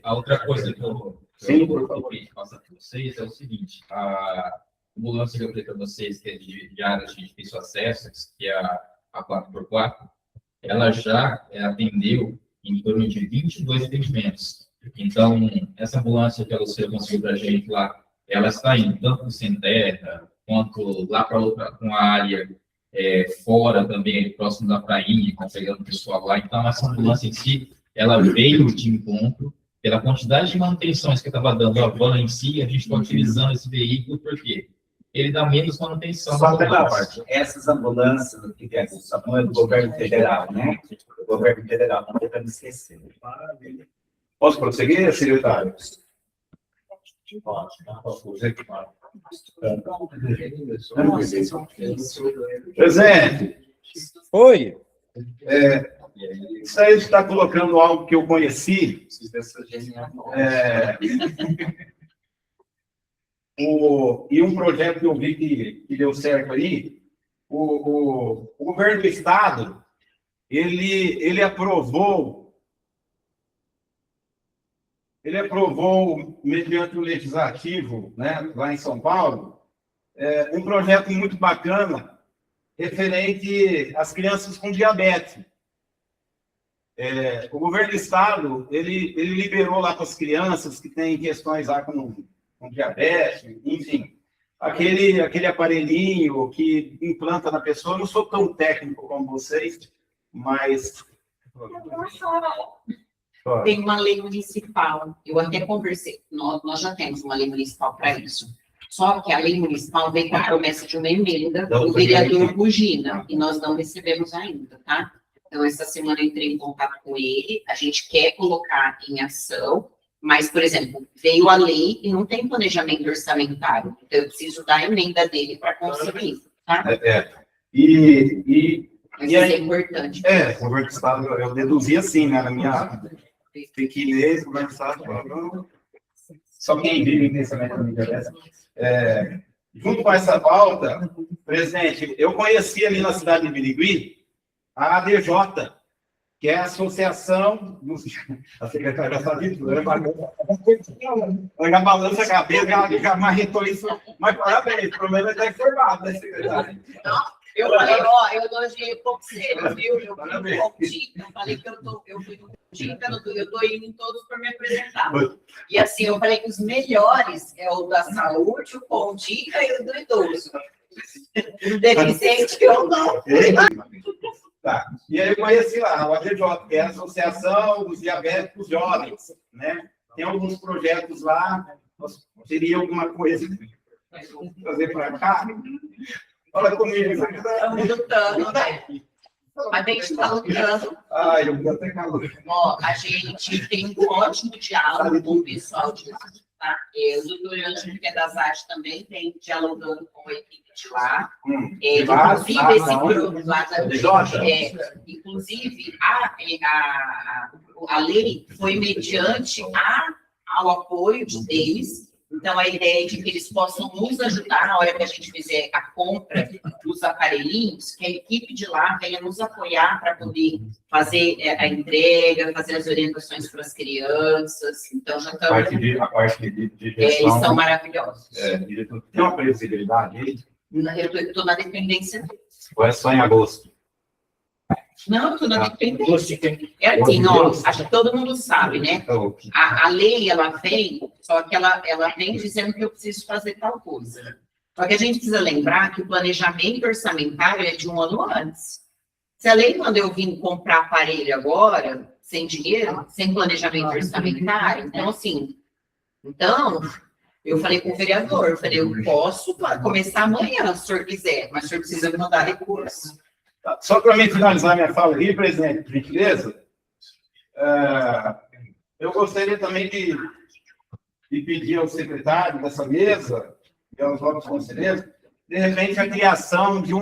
A outra coisa que eu queria passar para vocês é o seguinte, a ambulância que eu falei para vocês, que é de áreas de difícil acesso, que é a 4x4, ela já atendeu em torno de 22 atendimentos. Então, essa ambulância que a Luciana conseguiu para a gente lá, ela está indo tanto no Sem Terra, quanto lá para outra, com a área fora também, próximo da prainha, pegando o pessoal lá. Então, essa ambulância em si, ela veio de encontro pela quantidade de manutenções que estava dando a van em si, a gente está utilizando esse veículo, por quê? Ele dá menos manutenção. Só pela parte. Essas ambulâncias, o que é isso? SAMU é do governo federal, né? O governo federal, não dá para me esquecer. Posso prosseguir, secretário? Presidente, Oi. isso aí está colocando algo que eu conheci. E um projeto que eu vi que deu certo aí, o governo do estado, ele aprovou, mediante o legislativo, né, lá em São Paulo, um projeto muito bacana referente às crianças com diabetes. O governo do estado, ele liberou lá para as crianças que têm questões lá com diabetes, enfim, aquele aparelhinho que implanta na pessoa. Eu não sou tão técnico como vocês, mas... Tem uma lei municipal, eu até conversei, nós já temos uma lei municipal para isso. Só que a lei municipal veio com a promessa de uma emenda do vereador Bugina, e nós não recebemos ainda, tá? Então, essa semana eu entrei em contato com ele, a gente quer colocar em ação, mas, por exemplo, veio a lei e não tem planejamento orçamentário, então eu preciso da emenda dele para conseguir, tá? Mas isso é importante. O governo do estado, eu deduzi assim, né, na minha pequenez, o governo do estado, só quem vive intensamente na mídia dessa. Junto com essa pauta, presidente, eu conheci ali na cidade de Birigui a ADJ, que é a Associação a secretária já sabia tudo, ela já balança a cabeça, ela já marretou isso, mas parabéns, o problema é estar informado, né, secretária? Eu falei, eu elogiei o conselho, viu? Eu fui no Contica, eu falei que eu fui no Contica, eu estou indo em todos para me apresentar. E assim, eu falei que os melhores é o da saúde, o Contica e o do idoso. O deficiente eu não. Tá. E aí eu conheci lá, a ADJ, que é a Associação dos Diabéticos Jovens, né? Tem alguns projetos lá, teria alguma coisa fazer para cá? Fala comigo. Estamos lutando, né? A gente está lutando. Ai, eu vou até calor. Ó, a gente tem um ótimo diálogo com o pessoal de lá, tá? O doutor Ângelo, que é das artes, também tem dialogando com a equipe de lá. Inclusive, esse grupo lá da inclusive, a lei foi mediante ao apoio deles. Então, a ideia é de que eles possam nos ajudar na hora que a gente fizer a compra dos aparelhinhos, que a equipe de lá venha nos apoiar para poder fazer a entrega, fazer as orientações para as crianças. Então, já estamos... A parte de gestão... Eles são maravilhosos. Tem uma previsibilidade aí? Eu estou na dependência deles. Ou é só em agosto? Não, estou na dependência. É assim, acho que todo mundo sabe, né? A lei, ela vem, só que ela vem dizendo que eu preciso fazer tal coisa. Só que a gente precisa lembrar que o planejamento orçamentário é de um ano antes. Se a lei manda eu vir comprar aparelho agora, sem dinheiro, sem planejamento orçamentário, então, assim... Então, eu falei com o vereador, eu falei, eu posso começar amanhã, se o senhor quiser, mas o senhor precisa me mandar recurso. Só para mim finalizar minha fala aí, presidente, por gentileza, eu gostaria também de pedir ao secretário dessa mesa e aos novos conselheiros, de repente, a criação de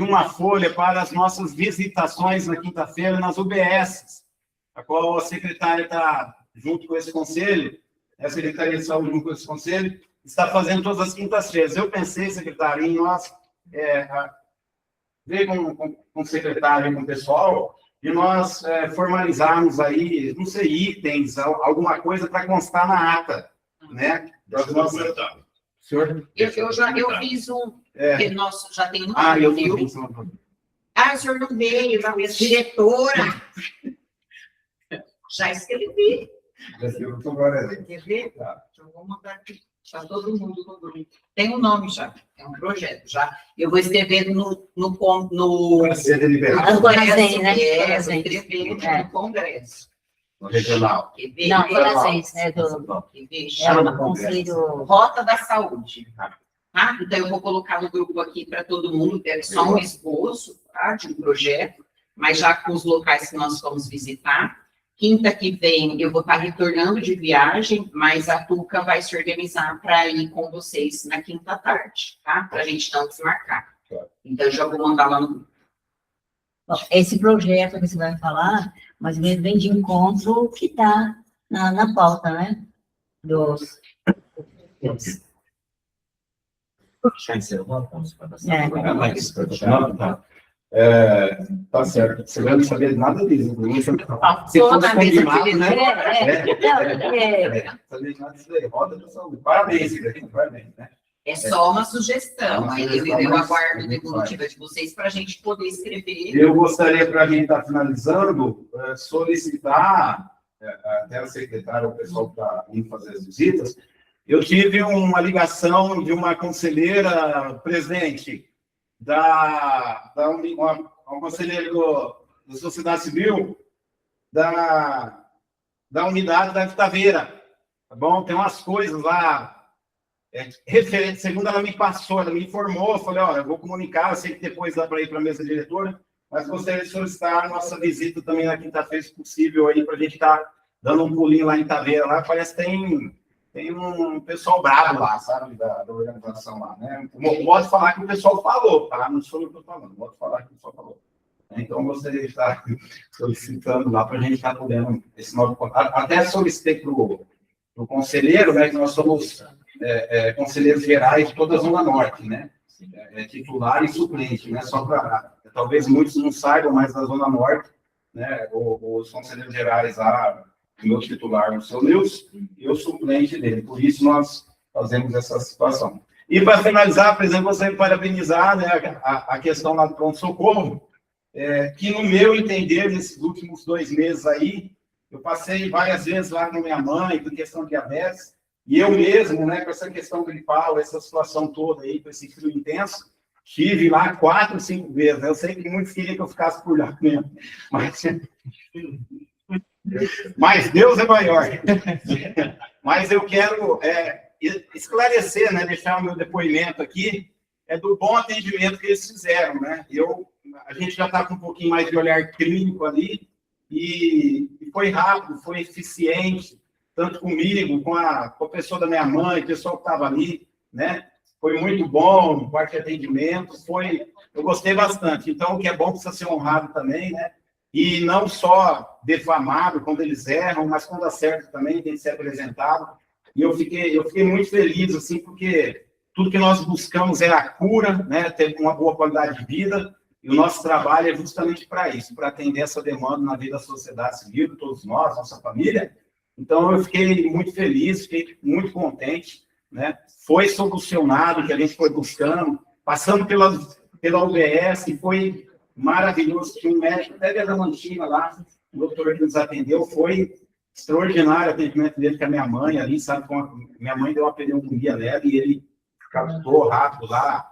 uma folha para as nossas visitações na quinta-feira nas UBS, a qual a secretária está junto com esse conselho, a Secretaria de Saúde junto com esse conselho, está fazendo todas as quintas-feiras. Eu pensei, secretário, em nós ver com o secretário e com o pessoal, e nós formalizarmos aí, não sei, itens, alguma coisa para constar na ata, né? Senhor? Eu fiz porque nós já tem eu viu? fiz. O senhor não veio, a minha diretora. Já escrevi. Quer ver? Então, vou mandar aqui. Está todo mundo no grupo. Tem um nome já, é um projeto já. Eu vou escrever no Congresso. No regional. Não, Congresso, né? Do Conselho. Rota da Saúde. Tá? Então, eu vou colocar no grupo aqui para todo mundo, é só um esboço, tá? De um projeto, mas já com os locais que nós vamos visitar. Quinta que vem eu vou estar retornando de viagem, mas a Tuca vai se organizar para ir com vocês na quinta tarde, tá? Para a gente não desmarcar. Então, eu já vou mandar lá no... Bom, esse projeto que você vai falar, mas vem de encontro que está na pauta, né? Dos... Já encerrou? Tá certo. Você não sabia nada disso. Se Toda fosse vez combinado, que né? Não, Sabia nada disso aí. Roda do saúde. Parabéns, parabéns, né? É só uma sugestão. Uma Aí sugestão, eu mas aguardo a a gente devolutiva de vocês para a gente poder escrever. Eu gostaria, para a gente estar finalizando, solicitar até a secretária, o pessoal que está indo fazer as visitas. Eu tive uma ligação de uma conselheira presente uma conselheira da sociedade civil da unidade da Taveira, tá bom? Tem umas coisas lá referente, segundo ela me passou, ela me informou, eu falei, olha, eu vou comunicar, eu sei que depois dá para ir para a mesa diretora, mas gostaria de solicitar a nossa visita também na quinta-feira, se possível, aí, para a gente estar dando um pulinho lá em Taveira, lá parece que tem um pessoal bravo lá, sabe, da organização lá, né? Pode falar que o pessoal falou, tá? Não sou eu que estou falando, pode falar que o pessoal falou. Então, eu gostaria de estar solicitando lá para a gente estar podendo esse novo contato. Até solicitei para o conselheiro, né, que nós somos conselheiros gerais de toda a Zona Norte, né? Titular e suplente, né? Só para... Talvez muitos não saibam, mas na Zona Norte, né, os conselheiros gerais lá, o meu titular, o seu Nilson, e o suplente dele. Por isso, nós fazemos essa situação. E, para finalizar, por exemplo, gostaria de parabenizar, né, a questão lá do pronto-socorro, que, no meu entender, nesses últimos 2 meses aí, eu passei várias vezes lá com minha mãe, com questão de diabetes, e eu mesmo, né, com essa questão gripal, essa situação toda aí, com esse frio intenso, estive lá 4, 5 vezes. Eu sei que muitos queriam que eu ficasse por lá mesmo, mas Deus é maior. Mas eu quero esclarecer, né, deixar o meu depoimento aqui, do bom atendimento que eles fizeram, né? A gente já está com um pouquinho mais de olhar clínico ali, e foi rápido, foi eficiente, tanto comigo, com a pessoa da minha mãe, o pessoal que estava ali, né? Foi muito bom, parte de atendimento, eu gostei bastante. Então, o que é bom precisa ser honrado também, né? E não só defamado quando eles erram, mas quando acertam também, tem que ser apresentado. E eu fiquei muito feliz, assim, porque tudo que nós buscamos é a cura, né? Ter uma boa qualidade de vida, e o nosso trabalho é justamente para isso, para atender essa demanda na vida da sociedade civil, de todos nós, nossa família. Então, eu fiquei muito feliz, fiquei muito contente, né? Foi solucionado o que a gente foi buscando, passando pela UBS, e foi maravilhoso. Tinha um médico até de Adamantina lá, o doutor que nos atendeu, foi extraordinário o atendimento dele com a minha mãe ali, sabe? Minha mãe deu uma pneumonia nela e ele captou rápido lá,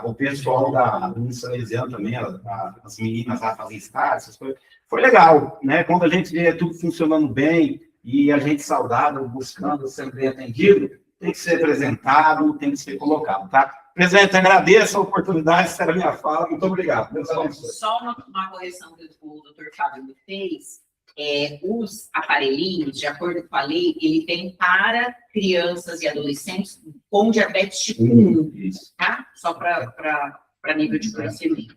o pessoal da Salesiana também, as meninas lá fazem estágio, essas coisas. Foi legal, né? Quando a gente vê tudo funcionando bem e a gente saudável, buscando ser bem atendido, tem que ser apresentado, tem que ser colocado, tá? Presidente, agradeço a oportunidade, essa era a minha fala, muito obrigado. Deus abençoe. Só uma correção que o doutor Fábio me fez, os aparelhinhos, de acordo com a lei, ele tem para crianças e adolescentes com diabetes tipo 1, tá? Só para nível de conhecimento.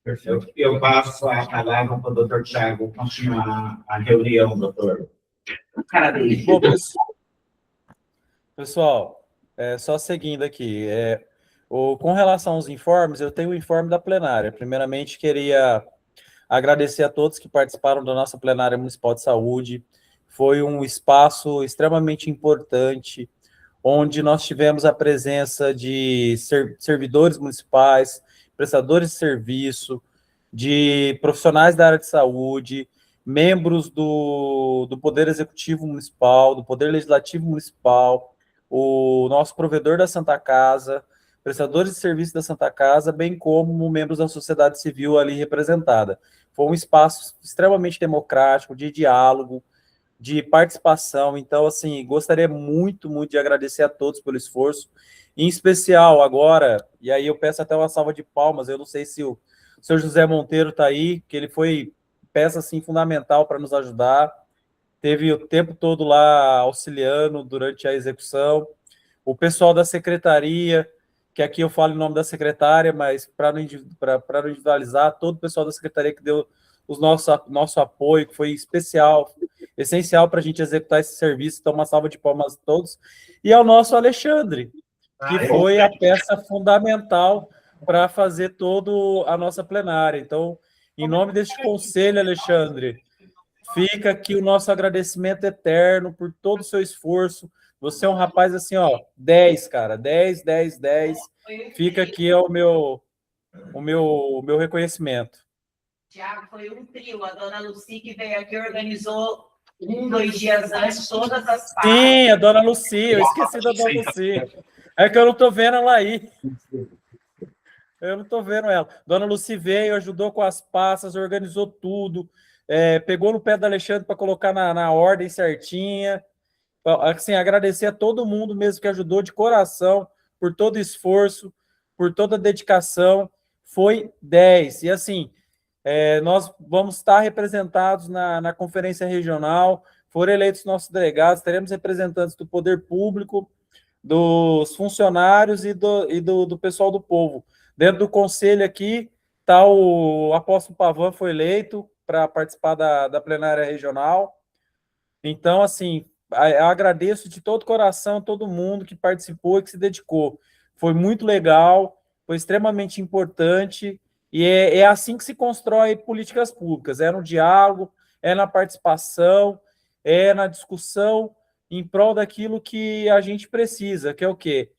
Perfeito. Eu passo a palavra para o doutor Thiago continuar a reunião, doutor. Cara dele. Bom, pessoal, só seguindo aqui, com relação aos informes, eu tenho o informe da plenária. Primeiramente, queria agradecer a todos que participaram da nossa plenária municipal de saúde. Foi um espaço extremamente importante, onde nós tivemos a presença de servidores municipais, prestadores de serviço, de profissionais da área de saúde, membros do Poder Executivo Municipal, do Poder Legislativo Municipal, o nosso provedor da Santa Casa, prestadores de serviço da Santa Casa, bem como membros da sociedade civil ali representada. Foi um espaço extremamente democrático, de diálogo, de participação. Então, assim, gostaria muito, muito de agradecer a todos pelo esforço, em especial agora, e aí eu peço até uma salva de palmas, eu não sei se o senhor José Monteiro está aí, que ele foi peça assim, fundamental para nos ajudar. Teve o tempo todo lá auxiliando durante a execução. O pessoal da secretaria, que aqui eu falo em nome da secretária, mas para não individualizar, todo o pessoal da secretaria que deu o nosso apoio, que foi especial, essencial para a gente executar esse serviço. Então, uma salva de palmas a todos. E ao nosso Alexandre, que foi a peça fundamental para fazer toda a nossa plenária. Então, em nome deste conselho, Alexandre, fica aqui o nosso agradecimento eterno por todo o seu esforço. Você é um rapaz assim, ó, 10, cara, 10, 10, 10. Fica aqui o meu reconhecimento. Tiago, foi um trio. A dona Luci que veio aqui organizou 2 dias antes todas as partes. Sim, a dona Luci, eu esqueci da dona Luci. É que eu não tô vendo ela aí. Eu não tô vendo ela. Dona Luci veio, ajudou com as passas, organizou tudo, pegou no pé do Alexandre para colocar na ordem certinha. Assim, agradecer a todo mundo mesmo que ajudou de coração, por todo o esforço, por toda a dedicação. Foi 10. E assim, nós vamos estar representados na conferência regional, foram eleitos nossos delegados, teremos representantes do poder público, dos funcionários e do pessoal do povo. Dentro do conselho aqui, tá o Apóstolo Pavan, foi eleito para participar da plenária regional. Então, assim, eu agradeço de todo o coração todo mundo que participou e que se dedicou. Foi muito legal, foi extremamente importante, e é assim que se constrói políticas públicas, é no diálogo, é na participação, é na discussão em prol daquilo que a gente precisa, que é o quê?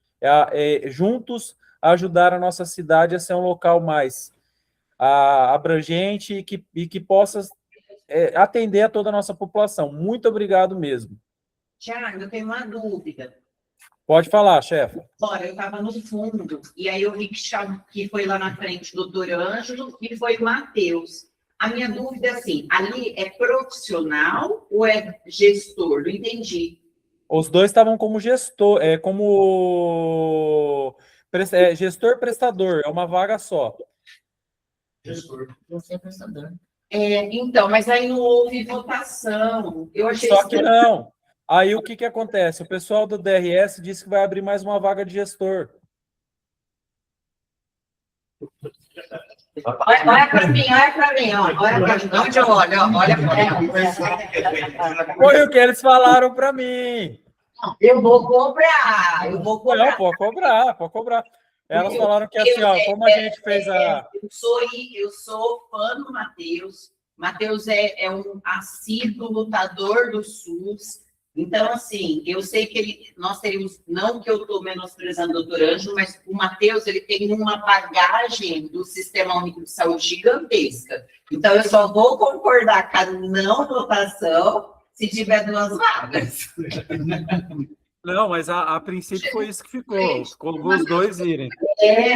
Juntos ajudar a nossa cidade a ser um local mais abrangente e que possa atender a toda a nossa população. Muito obrigado mesmo. Tiago, eu tenho uma dúvida. Pode falar, chefe. Olha, eu estava no fundo, e aí eu vi que foi lá na frente o doutor Ângelo e foi o Matheus. A minha dúvida é assim, ali é profissional ou é gestor? Não entendi. Os dois estavam como gestor, gestor prestador, é uma vaga só. Você é prestador. Então, mas aí não houve votação. Eu achei Só que não. Aí o que acontece? O pessoal do DRS disse que vai abrir mais uma vaga de gestor. Olha para mim, olha para mim, ó. Olha para mim. Onde eu olho? Olha para mim. Foi o que eles falaram para mim. Eu vou cobrar. Eu vou cobrar. Não, pode cobrar. Elas falaram que assim, ó, como a gente fez a... Eu sou fã do Matheus. Matheus é um assíduo lutador do SUS. Então, assim, eu sei que nós teríamos, não que eu estou menosprezando o doutor Ângelo, mas o Matheus, ele tem uma bagagem do Sistema Único de Saúde gigantesca. Então, eu só vou concordar com a não votação se tiver 2 vagas. Não, mas a princípio foi isso que ficou. Ficou os dois irem.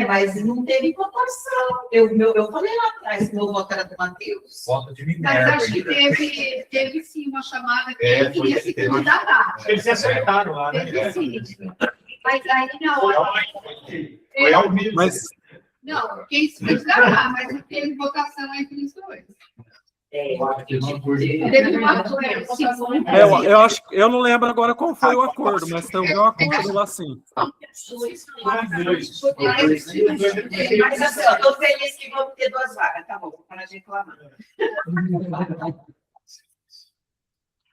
Mas não teve votação. Eu falei lá atrás que meu voto era do Matheus. Voto de Mas Minerva. acho que teve sim uma chamada que Foi queria se candidatar. Eles se acertaram lá, né? Teve sim. Mas aí na hora. Foi ao vivo. Mas Não, quem se candidatar, mas não teve votação entre os dois. Teve uma votação. eu acho, eu não lembro agora qual foi o acordo, mas teve um acordo lá sim. Mas assim, eu estou feliz que vamos ter 2 vagas. Tá bom, vou parar de reclamar.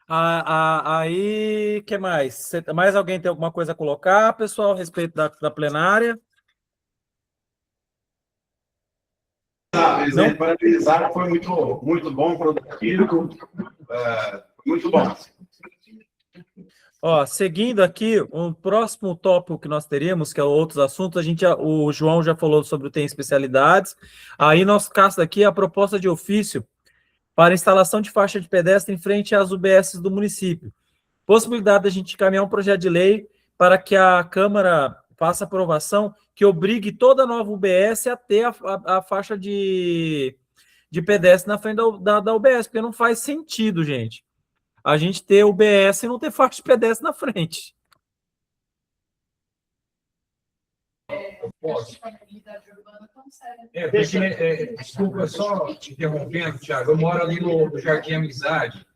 Aí, que mais? Mais alguém tem alguma coisa a colocar, pessoal, a respeito da plenária? Eles parabenizaram, foi muito bom, produtivo, muito bom. Ó, seguindo aqui, um próximo tópico que nós teríamos, que é outros assuntos, o João já falou sobre o Tem Especialidades. Aí, nosso caso aqui é a proposta de ofício para instalação de faixa de pedestre em frente às UBSs do município. Possibilidade da gente encaminhar um projeto de lei para que a Câmara faça aprovação que obrigue toda nova UBS a ter a faixa de pedestre na frente da UBS, porque não faz sentido, gente, a gente ter UBS e não ter faixa de pedestre na frente. Posso? A mobilidade urbana tão séria. Desculpa, só te interrompendo, Thiago. Eu moro ali no Jardim Amizade,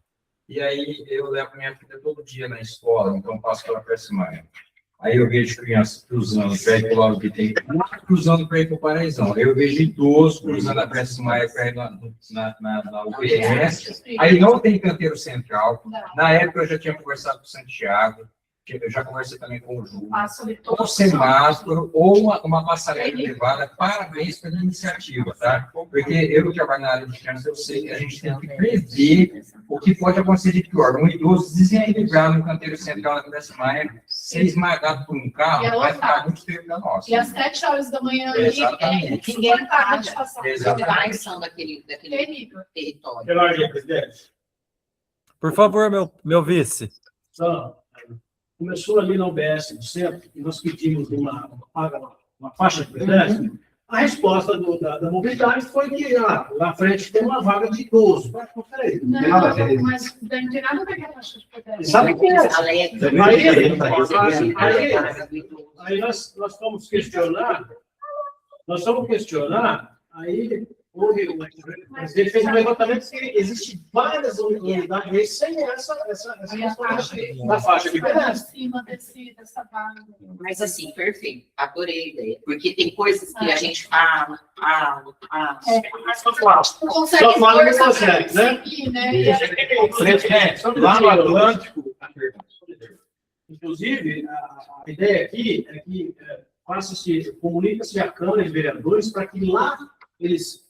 e aí eu levo minha filha todo dia na escola, então passo pela Pressimar. Aí eu vejo crianças cruzando para ir para o lado que tem, cruzando para ir para o Paraisão. Aí eu vejo idosos cruzando a Pressimar para ir na UBS. Aí não tem canteiro central. Na época eu já tinha conversado com o Santiago. Eu já conversei também com o Ju, ou semáforo, ou uma passarela privada. Parabéns pela iniciativa, tá? Porque eu que trabalho na área de trânsito, eu sei que a gente tem que prever o que pode acontecer de pior. Um idoso desequilibrado no canteiro central da Praça Maia, ser esmagado por um carro, vai ficar muito tempo da nossa. E às 7 horas da manhã, Ninguém para de passar. Exatamente. Daquele território. Pela ordem, presidente. Por favor, meu vice. Só, começou ali na UBS do centro, e nós pedimos uma faixa de pedestre. A resposta da mobilidade foi que lá na frente tem uma vaga de idoso. Mas, peraí, não tem nada a ver. Mas não tem nada a ver com a faixa de pedestre. Sabe o que é? Aí nós fomos questionar, aí houve mas ele fez um levantamento que existe várias unidades sem essa da faixa de pedestre. Mas assim, perfeito, adorei a ideia, porque tem coisas que a gente fala. Só fala no consegue, né? Lá no Atlântico, inclusive, a ideia aqui é que comunica-se a Câmara de Vereadores para que lá eles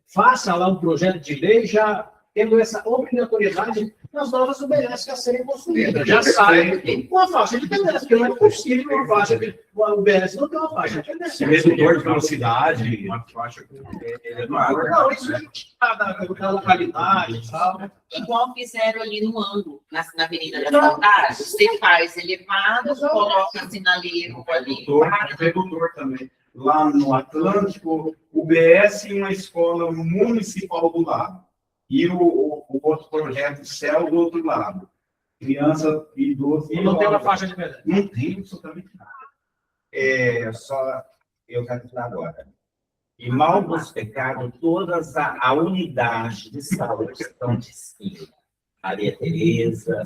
façam lá um projeto de lei já tendo essa obrigatoriedade nas novas UBS a serem construídas. Já sabe com a faixa de pedestre, porque não é possível uma faixa de uma UBS não tem uma faixa de pedestre. Medidor de velocidade, uma faixa não, isso é da localidade e tal. Igual fizeram ali no ângulo, na Avenida da Saudade, você faz elevado, coloca sinaleiro ali. Redutor também. Lá no Atlântico, UBS e uma escola municipal do lado. E o outro projeto, Céu, do outro lado. Criança e idoso. E não tem uma faixa de pedestre? Não tem absolutamente nada. Só eu quero falar agora. E mal buscado, todas a unidade de saúde estão de esquina. Maria Tereza,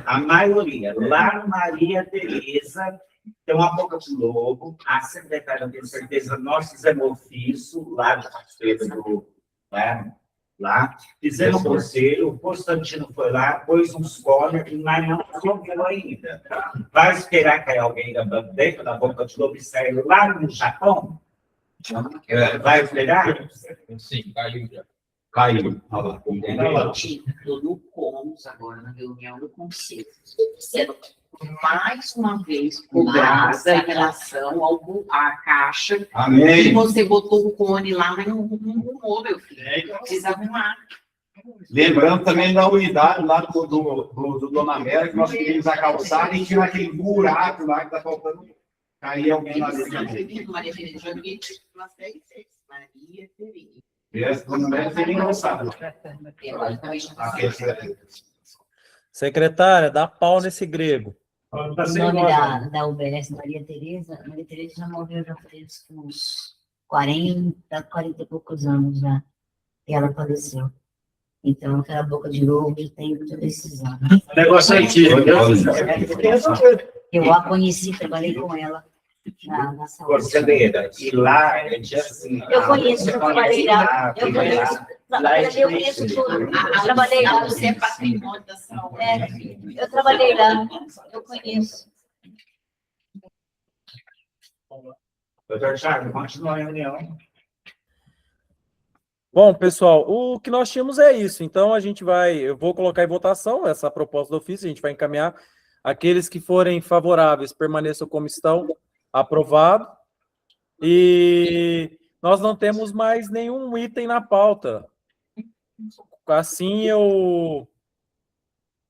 a maioria. Lá Maria Tereza tem uma boca de lobo, a secretária tem certeza, nós fizemos ofício lá na feira do... Lá, fizemos o conselho, o Constantino foi lá, pôs uns cones, mas não resolveu ainda. Vai esperar cair alguém dentro da boca de lobo e sair lá no Japão? Vai esperar? Sim, caiu já. Caiu. Estou no Comus agora, na reunião do Conselho. Sendo mais uma vez cobrada em relação à caixa. Amém. E você botou o cone lá, mas não arrumou, meu filho. Precisa arrumar. Lembrando também da unidade lá do Dona América, que nós queríamos a calçada e tinha aquele buraco lá que está faltando cair alguém lá dentro. Maria Tereza, Maria Tereza. Essa Dona América tem nem calçada. Secretária, dá pau nesse grego. O nome da UBS, Maria Tereza já morreu já faz uns 40 e poucos anos já, e ela faleceu. Então, aquela boca de lobo tem muita decisão. O negócio é antigo. Eu a conheci, trabalhei com ela na saúde. Conselheira, e lá é assim. Eu conheço, eu trabalhei lá. Eu conheço tudo. Trabalhei lá. Você é patrimônio da saúde. Eu trabalhei lá, eu conheço. Doutor Thiago, continua a reunião. Bom, pessoal, o que nós tínhamos é isso. Então, eu vou colocar em votação essa proposta do ofício, a gente vai encaminhar. Aqueles que forem favoráveis permaneçam como estão, aprovado. E nós não temos mais nenhum item na pauta. Assim, eu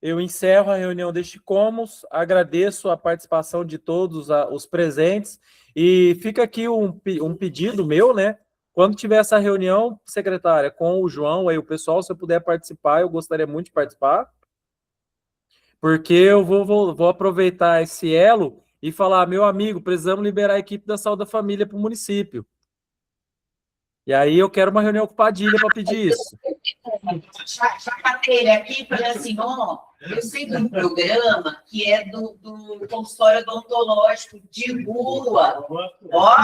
encerro a reunião deste Comus, agradeço a participação de todos os presentes, e fica aqui um pedido meu, né? Quando tiver essa reunião, secretária, com o João, aí o pessoal, se eu puder participar, eu gostaria muito de participar. porque eu vou aproveitar esse elo e falar, meu amigo, precisamos liberar a equipe da Saúde da Família para o município. E aí eu quero uma reunião com o Padilha para pedir isso. Chapateira aqui, falando assim, ó, eu sei de um programa que é do consultório odontológico de rua. Ó.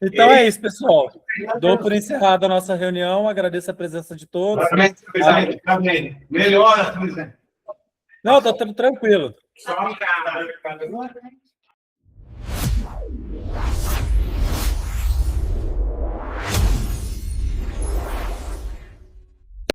Então é isso, pessoal. Dou por encerrada a nossa reunião, agradeço a presença de todos. Presidente, tá bem. Melhora, presidente. Não, tá tranquilo. Só um cara.